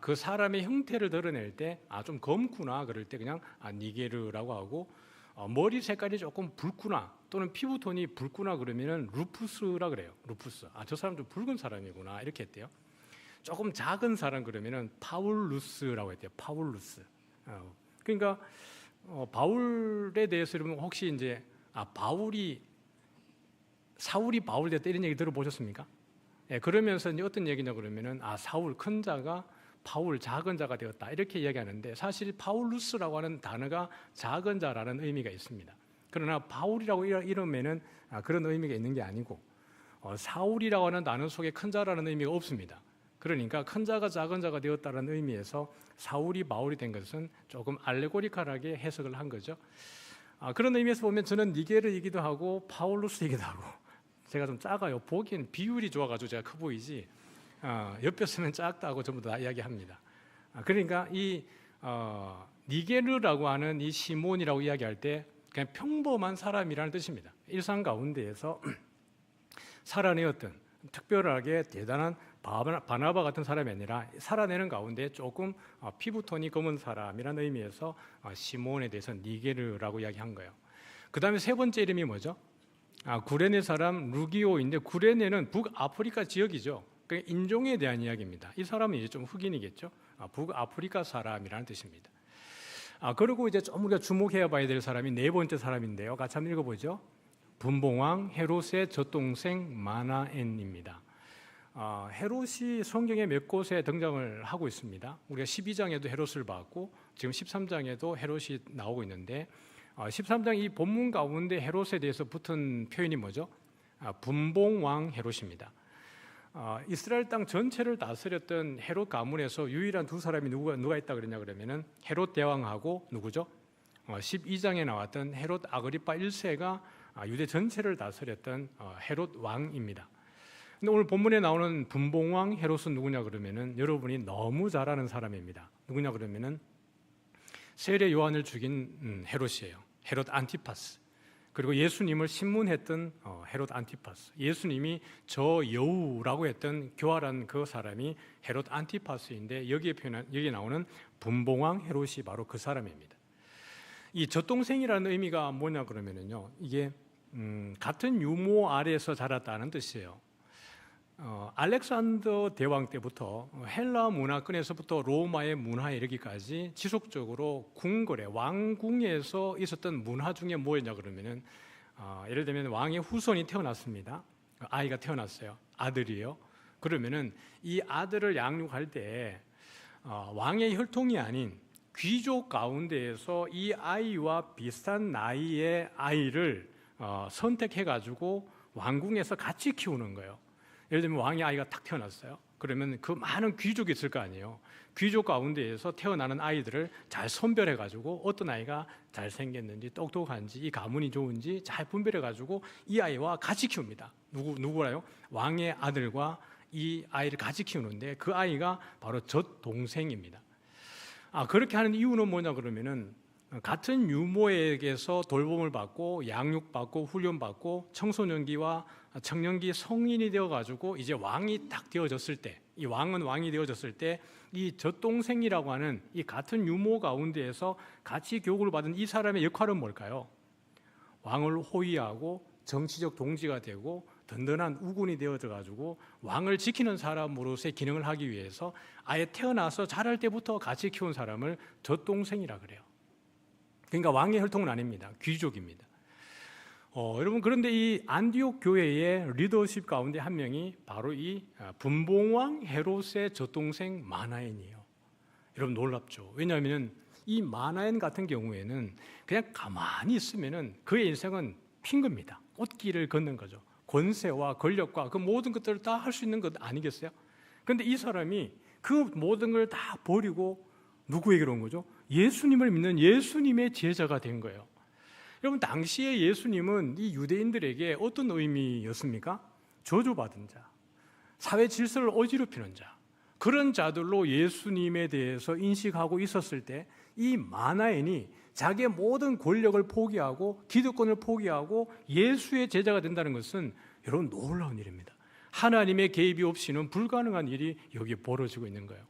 그 사람의 형태를 드러낼 때 좀 검구나 그럴 때 그냥 니게르라고 하고 머리 색깔이 조금 붉구나 또는 피부톤이 붉구나 그러면은 루푸스라 그래요. 루푸스. 저 사람 좀 붉은 사람이구나 이렇게 했대요. 조금 작은 사람 그러면은 파울루스라고 했대요. 파울루스. 그러니까 바울에 대해서 여러분 혹시 이제 사울이 바울 됐다 이런 얘기 들어보셨습니까? 그러면서 이제 어떤 얘기냐 그러면은 사울 큰 자가 바울 작은 자가 되었다 이렇게 이야기하는데 사실 파울루스라고 하는 단어가 작은 자라는 의미가 있습니다. 그러나 바울이라고 이러면은 그런 의미가 있는 게 아니고 사울이라고 하는 단어 속에 큰 자라는 의미가 없습니다. 그러니까 큰 자가 작은 자가 되었다는 의미에서 사울이 바울이 된 것은 조금 알레고리컬하게 해석을 한 거죠. 그런 의미에서 보면 저는 니게르이기도 하고 파울루스이기도 하고 제가 좀 작아요. 보기엔 비율이 좋아가지고 제가 커 보이지 옆에 서면 작다고 전부 다 이야기합니다. 그러니까 이 니게르라고 하는 이 시몬이라고 이야기할 때 그냥 평범한 사람이라는 뜻입니다. 일상 가운데에서 살아내었던 특별하게 대단한 바나바 같은 사람이 아니라 살아내는 가운데 조금 피부톤이 검은 사람이라는 의미에서 시몬에 대해서 니게르라고 이야기한 거예요. 그 다음에 세 번째 이름이 뭐죠? 구레네 사람 루기오인데 구레네는 북아프리카 지역이죠. 그러니까 인종에 대한 이야기입니다. 이 사람은 이제 좀 흑인이겠죠. 북아프리카 사람이라는 뜻입니다. 그리고 이제 좀 우리가 주목해야 봐야 될 사람이 네 번째 사람인데요. 같이 한번 읽어보죠. 분봉왕 헤롯의 젖동생 마나엔입니다. 헤롯이 성경에 몇 곳에 등장을 하고 있습니다. 우리가 12장에도 헤롯을 봤고 지금 13장에도 헤롯이 나오고 있는데 13장 이 본문 가운데 헤롯에 대해서 붙은 표현이 뭐죠? 분봉왕 헤롯입니다. 이스라엘 땅 전체를 다스렸던 헤롯 가문에서 유일한 두 사람이 누가 있다 그러냐 그러면은 헤롯 대왕하고 누구죠? 12장에 나왔던 헤롯 아그리파 1세가 유대 전체를 다스렸던 헤롯 왕입니다. 근데 오늘 본문에 나오는 분봉왕 헤롯은 누구냐 그러면은 여러분이 너무 잘 아는 사람입니다. 누구냐 그러면은 세례 요한을 죽인 헤롯이에요. 헤롯 안티파스. 그리고 예수님을 신문했던 헤롯 안티파스, 예수님이 저 여우라고 했던 교활한 그 사람이 헤롯 안티파스인데 여기에 나오는 분봉왕 헤롯이 바로 그 사람입니다. 이 젖동생이라는 의미가 뭐냐 그러면은요, 이게 같은 유모 아래에서 자랐다는 뜻이에요. 알렉산더 대왕 때부터 헬라 문화권에서부터 로마의 문화에 이르기까지 지속적으로 궁궐에 왕궁에서 있었던 문화 중에 뭐였냐 그러면은 예를 들면 왕의 후손이 태어났습니다. 아이가 태어났어요. 아들이에요. 그러면은 이 아들을 양육할 때 왕의 혈통이 아닌 귀족 가운데에서 이 아이와 비슷한 나이의 아이를 선택해 가지고 왕궁에서 같이 키우는 거예요. 예를 들면 왕의 아이가 딱 태어났어요. 그러면 그 많은 귀족이 있을 거 아니에요. 귀족 가운데에서 태어나는 아이들을 잘 선별해 가지고 어떤 아이가 잘생겼는지 똑똑한지 이 가문이 좋은지 잘 분별해 가지고 이 아이와 같이 키웁니다. 누구라요? 왕의 아들과 이 아이를 같이 키우는데 그 아이가 바로 젖동생입니다. 그렇게 하는 이유는 뭐냐 그러면은 같은 유모에게서 돌봄을 받고 양육받고 훈련받고 청소년기와 청년기 성인이 되어가지고 이제 왕이 딱 되어졌을 때, 이 왕은 왕이 되어졌을 때 이 젖동생이라고 하는 이 같은 유모 가운데에서 같이 교육을 받은 이 사람의 역할은 뭘까요? 왕을 호위하고 정치적 동지가 되고 든든한 우군이 되어져가지고 왕을 지키는 사람으로서의 기능을 하기 위해서 아예 태어나서 자랄 때부터 같이 키운 사람을 젖동생이라 그래요. 그러니까 왕의 혈통은 아닙니다. 귀족입니다. 여러분, 그런데 이 안디옥 교회의 리더십 가운데 한 명이 바로 이 분봉왕 헤롯의 젖동생 마나엔이에요. 여러분 놀랍죠? 왜냐하면 이 마나엔 같은 경우에는 그냥 가만히 있으면은 그의 인생은 핀 겁니다. 꽃길을 걷는 거죠. 권세와 권력과 그 모든 것들을 다 할 수 있는 것 아니겠어요? 그런데 이 사람이 그 모든 걸 다 버리고 누구에게로 온 거죠? 예수님을 믿는 예수님의 제자가 된 거예요. 여러분, 당시에 예수님은 이 유대인들에게 어떤 의미였습니까? 저주받은 자, 사회 질서를 어지럽히는 자, 그런 자들로 예수님에 대해서 인식하고 있었을 때 이 마나엔이 자기의 모든 권력을 포기하고 기득권을 포기하고 예수의 제자가 된다는 것은 여러분 놀라운 일입니다. 하나님의 개입이 없이는 불가능한 일이 여기 벌어지고 있는 거예요.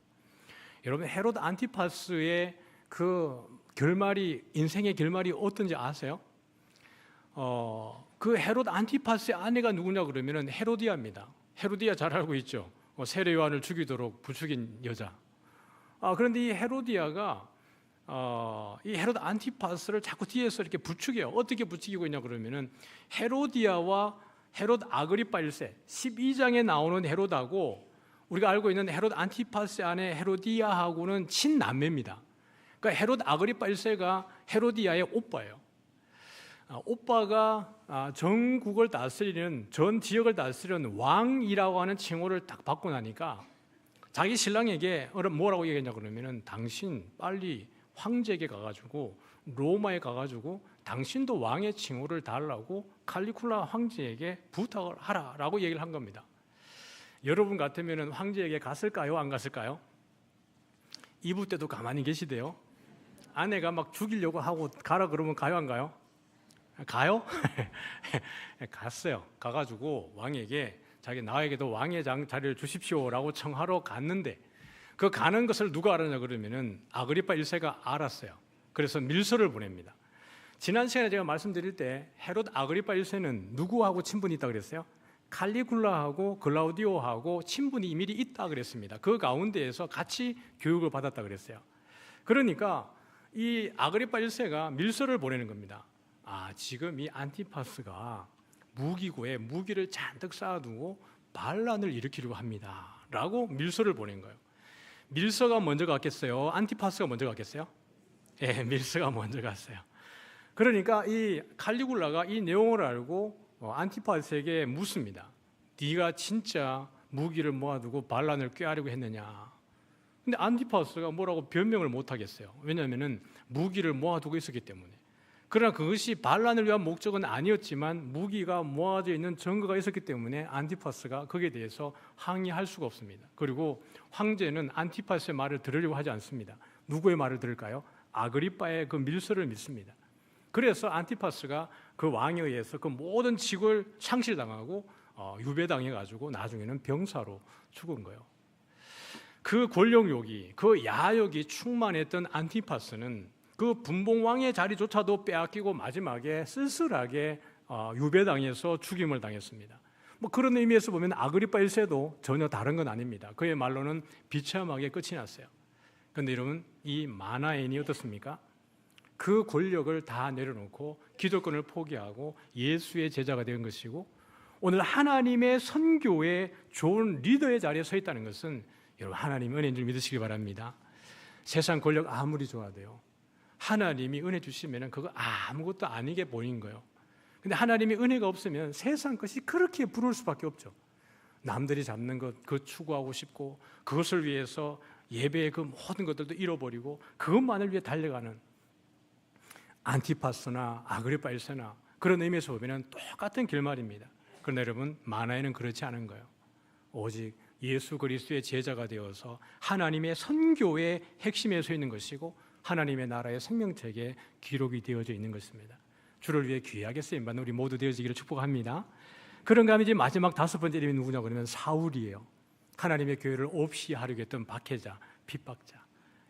여러분, 헤롯 안티파스의 그 결말이, 인생의 결말이 어떤지 아세요? 그 헤롯 안티파스의 아내가 누구냐 그러면은 헤로디아입니다. 헤로디아 잘 알고 있죠? 세례 요한을 죽이도록 부추긴 여자. 그런데 이 헤로디아가 이 헤롯 안티파스를 자꾸 뒤에서 이렇게 부추겨요. 어떻게 부추기고 있냐 그러면은 헤로디아와 헤롯 아그리파 1세 12장에 나오는 헤롯하고 우리가 알고 있는 헤롯 안티파스 안에 헤로디아하고는 친남매입니다. 그러니까 헤롯 아그리파 1세가 헤로디아의 오빠예요. 오빠가 전국을 다스리는, 전 지역을 다스리는 왕이라고 하는 칭호를 딱 받고 나니까 자기 신랑에게 뭐라고 얘기했냐 그러면은 당신 빨리 황제에게 가가지고 로마에 가가지고 당신도 왕의 칭호를 달라고 칼리굴라 황제에게 부탁을 하라라고 얘기를 한 겁니다. 여러분 같으면은 황제에게 갔을까요? 안 갔을까요? 이브 때도 가만히 계시대요. 아내가 막 죽이려고 하고 가라 그러면 가요, 안 가요? 가요? 갔어요. 가가지고 왕에게 나에게도 왕의 자리를 주십시오라고 청하러 갔는데 그 가는 것을 누가 알았냐 그러면은 아그리파 1세가 알았어요. 그래서 밀서를 보냅니다. 지난 시간에 제가 말씀드릴 때 헤롯 아그리파 1세는 누구하고 친분이 있다 그랬어요? 칼리굴라하고 글라우디오하고 친분이 미리 있다 그랬습니다. 그 가운데에서 같이 교육을 받았다 그랬어요. 그러니까 이 아그리파 1세가 밀서를 보내는 겁니다. 지금 이 안티파스가 무기고에 무기를 잔뜩 쌓아두고 반란을 일으키려고 합니다 라고 밀서를 보낸 거예요. 밀서가 먼저 갔겠어요? 안티파스가 먼저 갔겠어요? 밀서가 먼저 갔어요. 그러니까 이 칼리굴라가 이 내용을 알고 안티파스에게 묻습니다. 네가 진짜 무기를 모아두고 반란을 꾀하려고 했느냐? 근데 안티파스가 뭐라고 변명을 못 하겠어요. 왜냐하면 무기를 모아두고 있었기 때문에. 그러나 그것이 반란을 위한 목적은 아니었지만 무기가 모아져 있는 증거가 있었기 때문에 안티파스가 거기에 대해서 항의할 수가 없습니다. 그리고 황제는 안티파스의 말을 들으려고 하지 않습니다. 누구의 말을 들을까요? 아그리파의 그 밀서를 믿습니다. 그래서 안티파스가 그 왕에 의해서 그 모든 직을 상실당하고 유배당해가지고 나중에는 병사로 죽은 거예요. 그 권력욕이, 그 야욕이 충만했던 안티파스는 그 분봉왕의 자리조차도 빼앗기고 마지막에 쓸쓸하게 유배당해서 죽임을 당했습니다. 뭐 그런 의미에서 보면 아그리파 1세도 전혀 다른 건 아닙니다. 그의 말로는 비참하게 끝이 났어요. 그런데 여러분, 이 마나엔이 어떻습니까? 그 권력을 다 내려놓고 기득권을 포기하고 예수의 제자가 된 것이고, 오늘 하나님의 선교의 좋은 리더의 자리에 서 있다는 것은 여러분, 하나님의 은혜인 줄 믿으시기 바랍니다. 세상 권력 아무리 좋아도요, 하나님이 은혜 주시면 그거 아무것도 아니게 보이는 거예요. 근데 하나님의 은혜가 없으면 세상 것이 그렇게 부러울 수밖에 없죠. 남들이 잡는 것 그거 추구하고 싶고, 그것을 위해서 예배의 그 모든 것들도 잃어버리고 그것만을 위해 달려가는 안티파스나 아그리파 1세나 그런 의미에서 보면 똑같은 결말입니다. 그러나 여러분, 마나에는 그렇지 않은 거예요. 오직 예수 그리스도의 제자가 되어서 하나님의 선교의 핵심에 서 있는 것이고, 하나님의 나라의 생명책에 기록이 되어져 있는 것입니다. 주를 위해 귀하게 쓰임받는 우리 모두 되어지기를 축복합니다. 그런가 하면 이제 마지막 5번째 이름이 누구냐 그러면 사울이에요. 하나님의 교회를 없이 하려고 했던 박해자, 핍박자.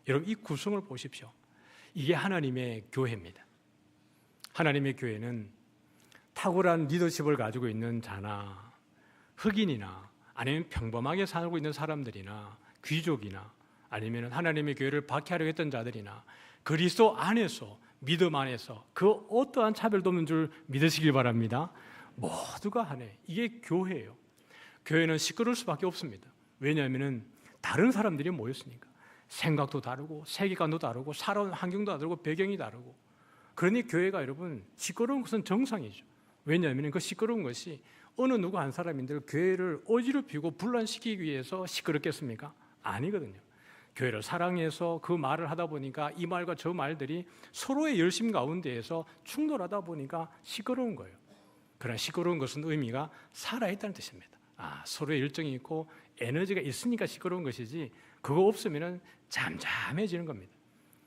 여러분, 이 구성을 보십시오. 이게 하나님의 교회입니다. 하나님의 교회는 탁월한 리더십을 가지고 있는 자나 흑인이나 아니면 평범하게 살고 있는 사람들이나 귀족이나 아니면 하나님의 교회를 박해하려고 했던 자들이나 그리스도 안에서, 믿음 안에서 그 어떠한 차별도 없는 줄 믿으시길 바랍니다. 모두가 하네. 이게 교회예요. 교회는 시끄러울 수밖에 없습니다. 왜냐하면 다른 사람들이 모였으니까. 생각도 다르고 세계관도 다르고 살아온 환경도 다르고 배경이 다르고. 그러니 교회가 여러분 시끄러운 것은 정상이죠. 왜냐하면 그 시끄러운 것이 어느 누구 한 사람인들 교회를 어지럽히고 분란시키기 위해서 시끄럽겠습니까? 아니거든요. 교회를 사랑해서 그 말을 하다 보니까 이 말과 저 말들이 서로의 열심 가운데에서 충돌하다 보니까 시끄러운 거예요. 그러나 시끄러운 것은 의미가 살아있다는 뜻입니다. 서로의 열정이 있고 에너지가 있으니까 시끄러운 것이지, 그거 없으면 잠잠해지는 겁니다.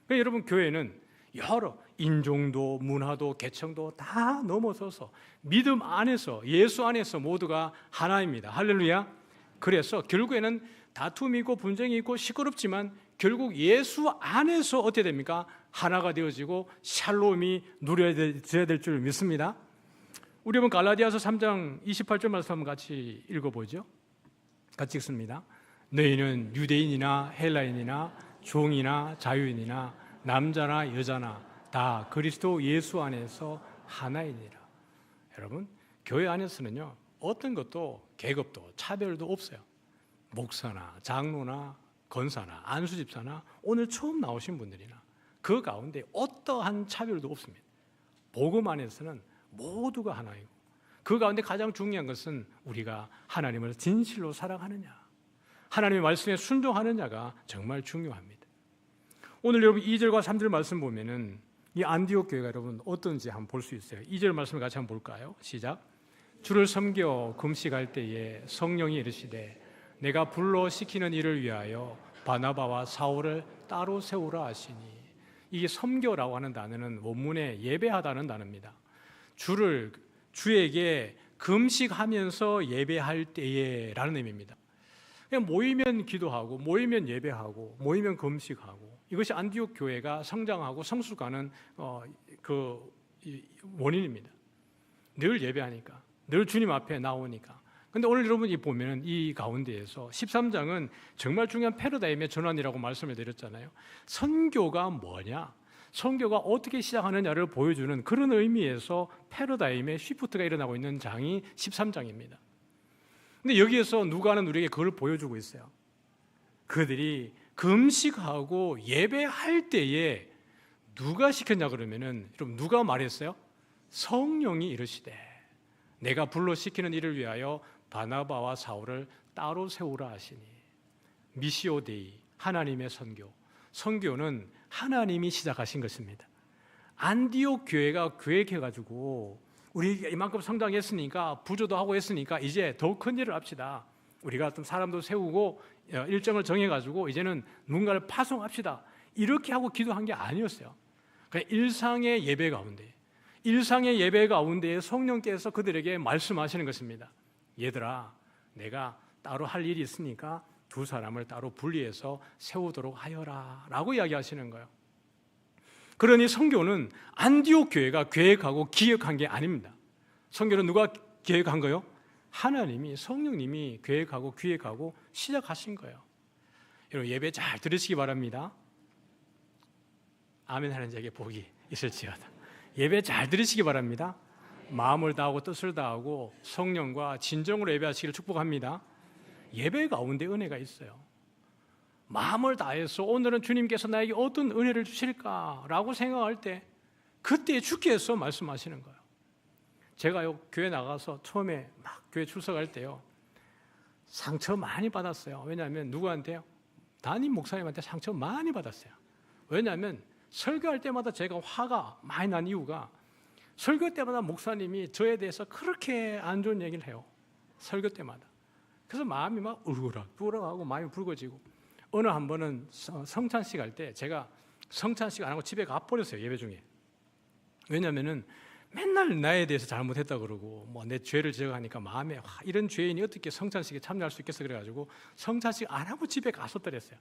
그러니까 여러분, 교회는 여러 인종도 문화도 계층도 다 넘어서서 믿음 안에서, 예수 안에서 모두가 하나입니다. 할렐루야. 그래서 결국에는 다툼이 있고 분쟁이 있고 시끄럽지만 결국 예수 안에서 어떻게 됩니까? 하나가 되어지고 샬롬이 누려져야 될 줄 믿습니다. 우리 한번 갈라디아서 3장 28절 말씀 한번 같이 읽어보죠. 같이 읽습니다. 너희는 유대인이나 헬라인이나 종이나 자유인이나 남자나 여자나 다 그리스도 예수 안에서 하나이니라. 여러분, 교회 안에서는요, 어떤 것도 계급도 차별도 없어요. 목사나 장로나 권사나 안수집사나 오늘 처음 나오신 분들이나 그 가운데 어떠한 차별도 없습니다. 복음 안에서는 모두가 하나이고, 그 가운데 가장 중요한 것은 우리가 하나님을 진실로 사랑하느냐, 하나님의 말씀에 순종하느냐가 정말 중요합니다. 오늘 여러분 2절과 3절 말씀 보면은 이 안디옥 교회가 여러분 어떤지 한번 볼 수 있어요. 2절 말씀을 같이 한번 볼까요? 시작. 주를 섬겨 금식할 때에 성령이 이르시되 내가 불러 시키는 일을 위하여 바나바와 사울을 따로 세우라 하시니. 이 섬겨라고 하는 단어는 원문에 예배하다는 단어입니다. 주에게 금식하면서 예배할 때에 라는 의미입니다. 그냥 모이면 기도하고 모이면 예배하고 모이면 금식하고, 이것이 안디옥 교회가 성장하고 성숙하는 그 원인입니다. 늘 예배하니까, 늘 주님 앞에 나오니까. 근데 오늘 여러분이 보면 이 가운데에서 13장은 정말 중요한 패러다임의 전환이라고 말씀을 드렸잖아요. 선교가 뭐냐, 선교가 어떻게 시작하느냐를 보여주는 그런 의미에서 패러다임의 쉬프트가 일어나고 있는 장이 13장입니다. 근데 여기에서 누가는 우리에게 그걸 보여주고 있어요. 그들이 금식하고 예배할 때에 누가 시켰냐 그러면은, 여러분 누가 말했어요? 성령이 이르시되 내가 불러 시키는 일을 위하여 바나바와 사울을 따로 세우라 하시니. 미시오 데이, 하나님의 선교. 선교는 하나님이 시작하신 것입니다. 안디옥 교회가 계획해가지고 우리 이만큼 성장했으니까, 부조도 하고 했으니까 이제 더 큰 일을 합시다. 우리가 좀 사람도 세우고 일정을 정해가지고 이제는 누군가를 파송합시다. 이렇게 하고 기도한 게 아니었어요. 그냥 일상의 예배 가운데, 일상의 예배 가운데 성령께서 그들에게 말씀하시는 것입니다. 얘들아, 내가 따로 할 일이 있으니까 두 사람을 따로 분리해서 세우도록 하여라 라고 이야기하시는 거예요. 그러니 선교는 안디옥 교회가 계획하고 기획한 게 아닙니다. 선교는 누가 계획한 거예요? 하나님이, 성령님이 계획하고 기획하고 시작하신 거예요. 여러분, 예배 잘 들으시기 바랍니다. 아멘 하는 자에게 복이 있을지어다. 예배 잘 들으시기 바랍니다. 마음을 다하고 뜻을 다하고 성령과 진정으로 예배하시기를 축복합니다. 예배 가운데 은혜가 있어요. 마음을 다해서 오늘은 주님께서 나에게 어떤 은혜를 주실까라고 생각할 때 그때 주께서 말씀하시는 거예요. 제가요, 교회 나가서 처음에 막 교회 출석할 때요, 상처 많이 받았어요. 왜냐하면 누구한테요? 담임 목사님한테 상처 많이 받았어요. 왜냐하면 설교할 때마다 제가 화가 많이 난 이유가 설교 때마다 목사님이 저에 대해서 그렇게 안 좋은 얘기를 해요. 설교 때마다. 그래서 마음이 막 울그락불그락하고 마음이 붉어지고, 어느 한 번은 성찬식 할 때 제가 성찬식 안 하고 집에 가버렸어요. 예배 중에. 왜냐하면은 맨날 나에 대해서 잘못했다 그러고 뭐 내 죄를 지적하니까 마음에 이런 죄인이 어떻게 성찬식에 참여할 수 있겠어 그래가지고 성찬식 안 하고 집에 갔었더랬어요.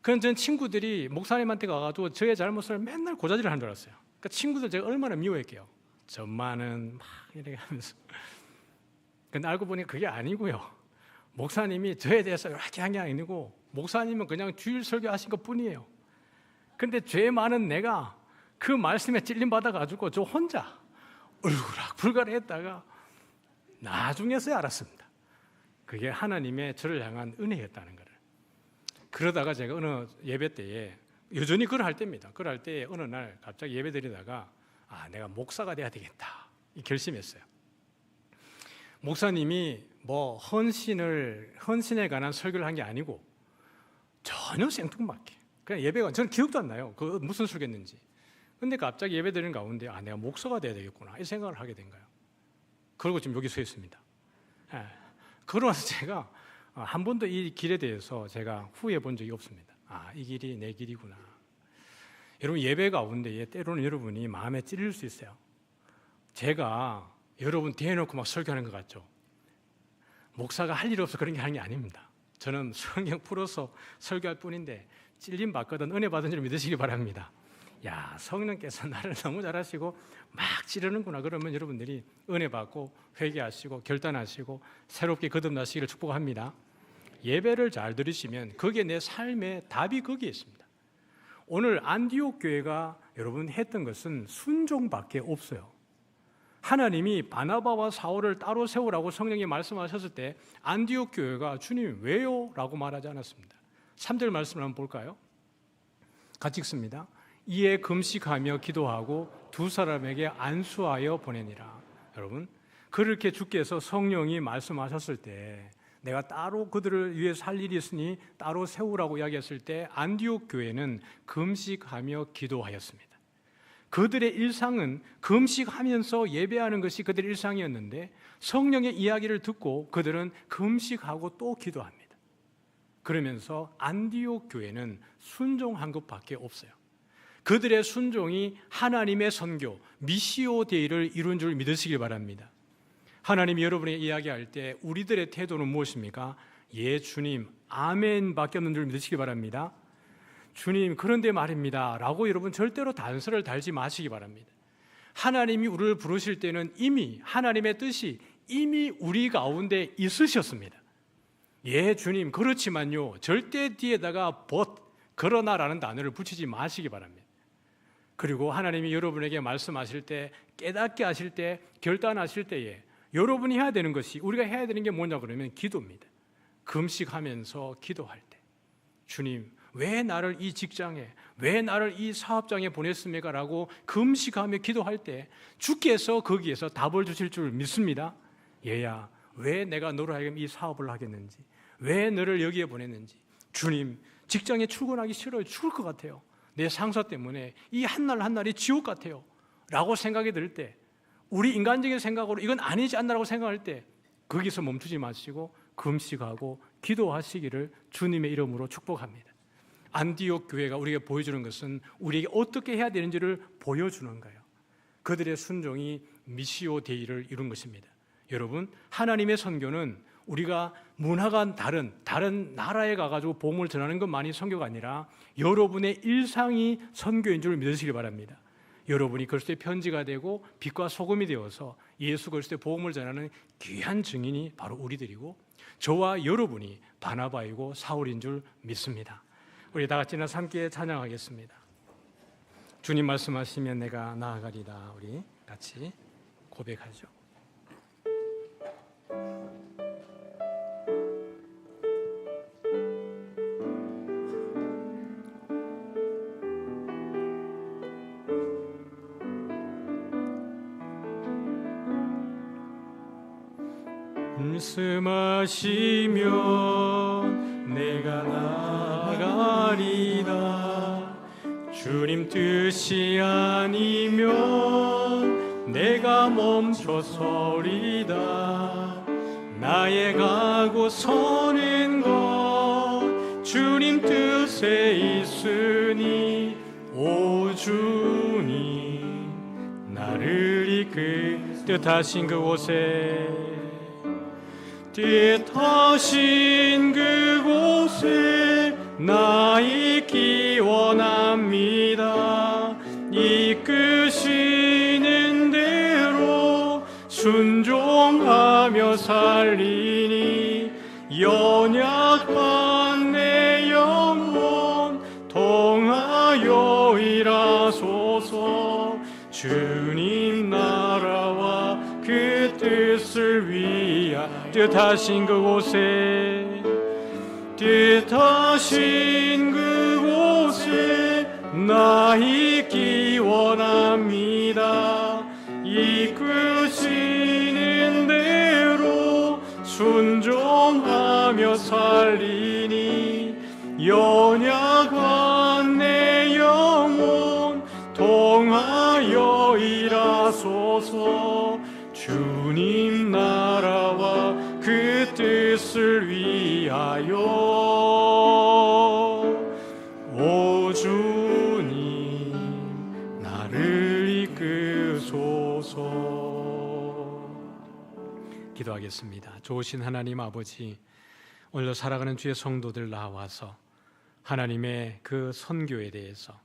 그런 전 친구들이 목사님한테 가가지고 저의 잘못을 맨날 고자질을 하는 줄 알았어요. 그러니까 친구들 제가 얼마나 미워했게요. 전만은 막 이렇게 하면서. 근데 알고 보니 그게 아니고요. 목사님이 저에 대해서 이렇게 한 게 아니고 목사님은 그냥 주일 설교하신 것 뿐이에요. 근데 죄 많은 내가 그 말씀에 찔림 받아가지고 저 혼자 울그락불그락 했다가 나중에서야 알았습니다. 그게 하나님의 저를 향한 은혜였다는 거를. 그러다가 제가 어느 예배 때에, 여전히 그걸 할 때입니다. 그걸 할 때에 어느 날 갑자기 예배 드리다가 내가 목사가 돼야 되겠다 이 결심했어요. 목사님이 뭐 헌신에 관한 설교를 한 게 아니고 전혀 생뚱맞게 그냥 예배가, 저는 기억도 안 나요. 그 무슨 설교였는지. 근데 갑자기 예배 드리는 가운데 내가 목사가 돼야 되겠구나 이 생각을 하게 된 거예요. 그리고 지금 여기 서 있습니다. 그러고 나서 제가 한 번도 이 길에 대해서 제가 후회해 본 적이 없습니다. 이 길이 내 길이구나. 여러분, 예배 가운데 때로는 여러분이 마음에 찔릴 수 있어요. 제가 여러분 대놓고 막 설교하는 것 같죠? 목사가 할 일 없어 그런 게 하는 게 아닙니다. 저는 성경 풀어서 설교할 뿐인데 찔림 받거든 은혜 받은 줄 믿으시기 바랍니다. 야, 성령께서 나를 너무 잘하시고 막 찌르는구나. 그러면 여러분들이 은혜 받고 회개하시고 결단하시고 새롭게 거듭나시기를 축복합니다. 예배를 잘 들으시면 거기에 내 삶의 답이 거기에 있습니다. 오늘 안디옥 교회가 여러분 했던 것은 순종밖에 없어요. 하나님이 바나바와 사울을 따로 세우라고 성령이 말씀하셨을 때 안디옥 교회가 주님 왜요? 라고 말하지 않았습니다. 3절 말씀을 한번 볼까요? 같이 읽습니다. 이에 금식하며 기도하고 두 사람에게 안수하여 보내니라. 여러분, 그렇게 주께서 성령이 말씀하셨을 때 내가 따로 그들을 위해서 할 일이 있으니 따로 세우라고 이야기했을 때 안디옥 교회는 금식하며 기도하였습니다. 그들의 일상은 금식하면서 예배하는 것이 그들의 일상이었는데 성령의 이야기를 듣고 그들은 금식하고 또 기도합니다. 그러면서 안디옥 교회는 순종한 것밖에 없어요. 그들의 순종이 하나님의 선교, 미시오 데이를 이룬 줄 믿으시길 바랍니다. 하나님이 여러분에게 이야기할 때 우리들의 태도는 무엇입니까? 예 주님, 아멘 밖에 없는 줄 믿으시기 바랍니다. 주님, 그런데 말입니다 라고 여러분 절대로 단서를 달지 마시기 바랍니다. 하나님이 우리를 부르실 때는 이미 하나님의 뜻이 이미 우리 가운데 있으셨습니다. 예 주님, 그렇지만요 절대 뒤에다가 그러나라는 단어를 붙이지 마시기 바랍니다. 그리고 하나님이 여러분에게 말씀하실 때, 깨닫게 하실 때, 결단하실 때에 여러분이 해야 되는 것이, 우리가 해야 되는 게 뭐냐 그러면 기도입니다. 금식하면서 기도할 때 주님, 왜 나를 이 직장에, 왜 나를 이 사업장에 보냈습니까? 라고 금식하며 기도할 때 주께서 거기에서 답을 주실 줄 믿습니다. 얘야, 왜 내가 너로 하여금 이 사업을 하겠는지, 왜 너를 여기에 보냈는지. 주님, 직장에 출근하기 싫어요. 죽을 것 같아요. 내 상사 때문에 이 한날 한날이 지옥 같아요 라고 생각이 들 때, 우리 인간적인 생각으로 이건 아니지 않나라고 생각할 때 거기서 멈추지 마시고 금식하고 기도하시기를 주님의 이름으로 축복합니다. 안디옥 교회가 우리에게 보여주는 것은 우리에게 어떻게 해야 되는지를 보여주는 거예요. 그들의 순종이 미시오 데이를 이룬 것입니다. 여러분, 하나님의 선교는 우리가 문화가 다른 나라에 가가지고 복음을 전하는 것만이 선교가 아니라 여러분의 일상이 선교인 줄 믿으시기 바랍니다. 여러분이 그리스도의 편지가 되고 빛과 소금이 되어서 예수 그리스도의 복음을 전하는 귀한 증인이 바로 우리들이고, 저와 여러분이 바나바이고 사울인 줄 믿습니다. 우리 다 같이 함께 찬양하겠습니다. 주님 말씀하시면 내가 나아가리다. 우리 같이 고백하죠. 말씀하시면 내가 나아가리다. 주님 뜻이 아니면 내가 멈춰서리다. 나의 가고 서는 것 주님 뜻에 있으니, 오 주님 나를 이끌 뜻하신 그곳에, 뜻하신 그곳에 나 있기 원합니다. 이끄시는 대로 순종하며 살리니, 연약한 내 영혼 통하여 일하소서. 주님 나라와 그 뜻을 위하여 뜻하신 그곳에, 뜻하신 그곳에 나 있기 원합니다. 이끄시는 대로 순종하며 살리니, 연약한 내 영혼 통하여 일하소서. 주님 나라와 그 뜻을 위하여, 오 주님 나를 이끄소서. 기도하겠습니다. 좋으신 하나님 아버지, 오늘도 살아가는 주의 성도들 나와서 하나님의 그 선교에 대해서,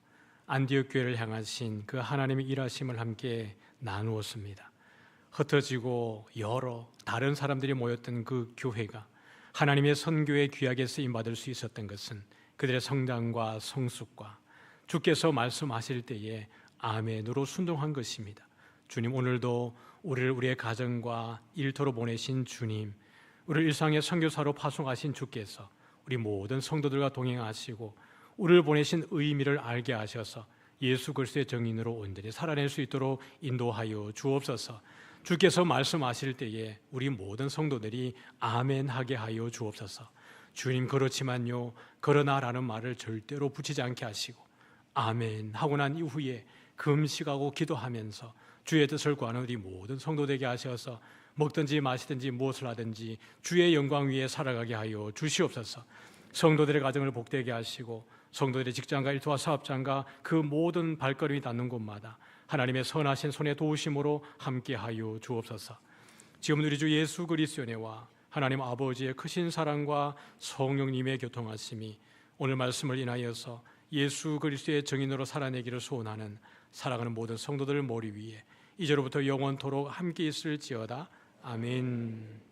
안디옥 교회를 향하신 그 하나님의 일하심을 함께 나누었습니다. 흩어지고 여러 다른 사람들이 모였던 그 교회가 하나님의 선교에 귀하게 쓰임받을 수 있었던 것은 그들의 성장과 성숙과 주께서 말씀하실 때에 아멘으로 순종한 것입니다. 주님, 오늘도 우리를 우리의 가정과 일터로 보내신 주님, 우리를 일상의 선교사로 파송하신 주께서 우리 모든 성도들과 동행하시고 우리를 보내신 의미를 알게 하셔서 예수 그리스도의 정인으로 온전히 살아낼 수 있도록 인도하여 주옵소서. 주께서 말씀하실 때에 우리 모든 성도들이 아멘하게 하여 주옵소서. 주님, 그렇지만요, 그러나라는 말을 절대로 붙이지 않게 하시고 아멘 하고 난 이후에 금식하고 기도하면서 주의 뜻을 구하는 우리 모든 성도되게 하셔서 먹든지 마시든지 무엇을 하든지 주의 영광 위에 살아가게 하여 주시옵소서. 성도들의 가정을 복되게 하시고 성도들의 직장과 일터와 사업장과 그 모든 발걸음이 닿는 곳마다 하나님의 선하신 손의 도우심으로 함께하여 주옵소서. 지금 우리 주 예수 그리스도의 은혜와 하나님 아버지의 크신 사랑과 성령님의 교통하심이 오늘 말씀을 인하여서 예수 그리스도의 정인으로 살아내기를 소원하는 사랑하는 모든 성도들 머리 위에 이제로부터 영원토록 함께 있을지어다. 아멘.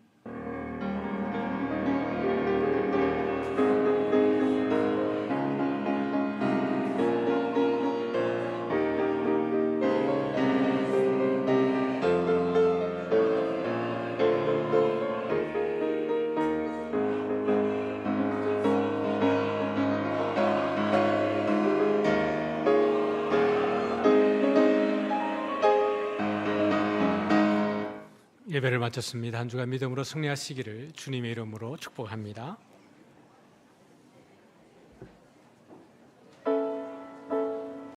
예배를 마쳤습니다. 한 주간 믿음으로 승리하시기를 주님의 이름으로 축복합니다.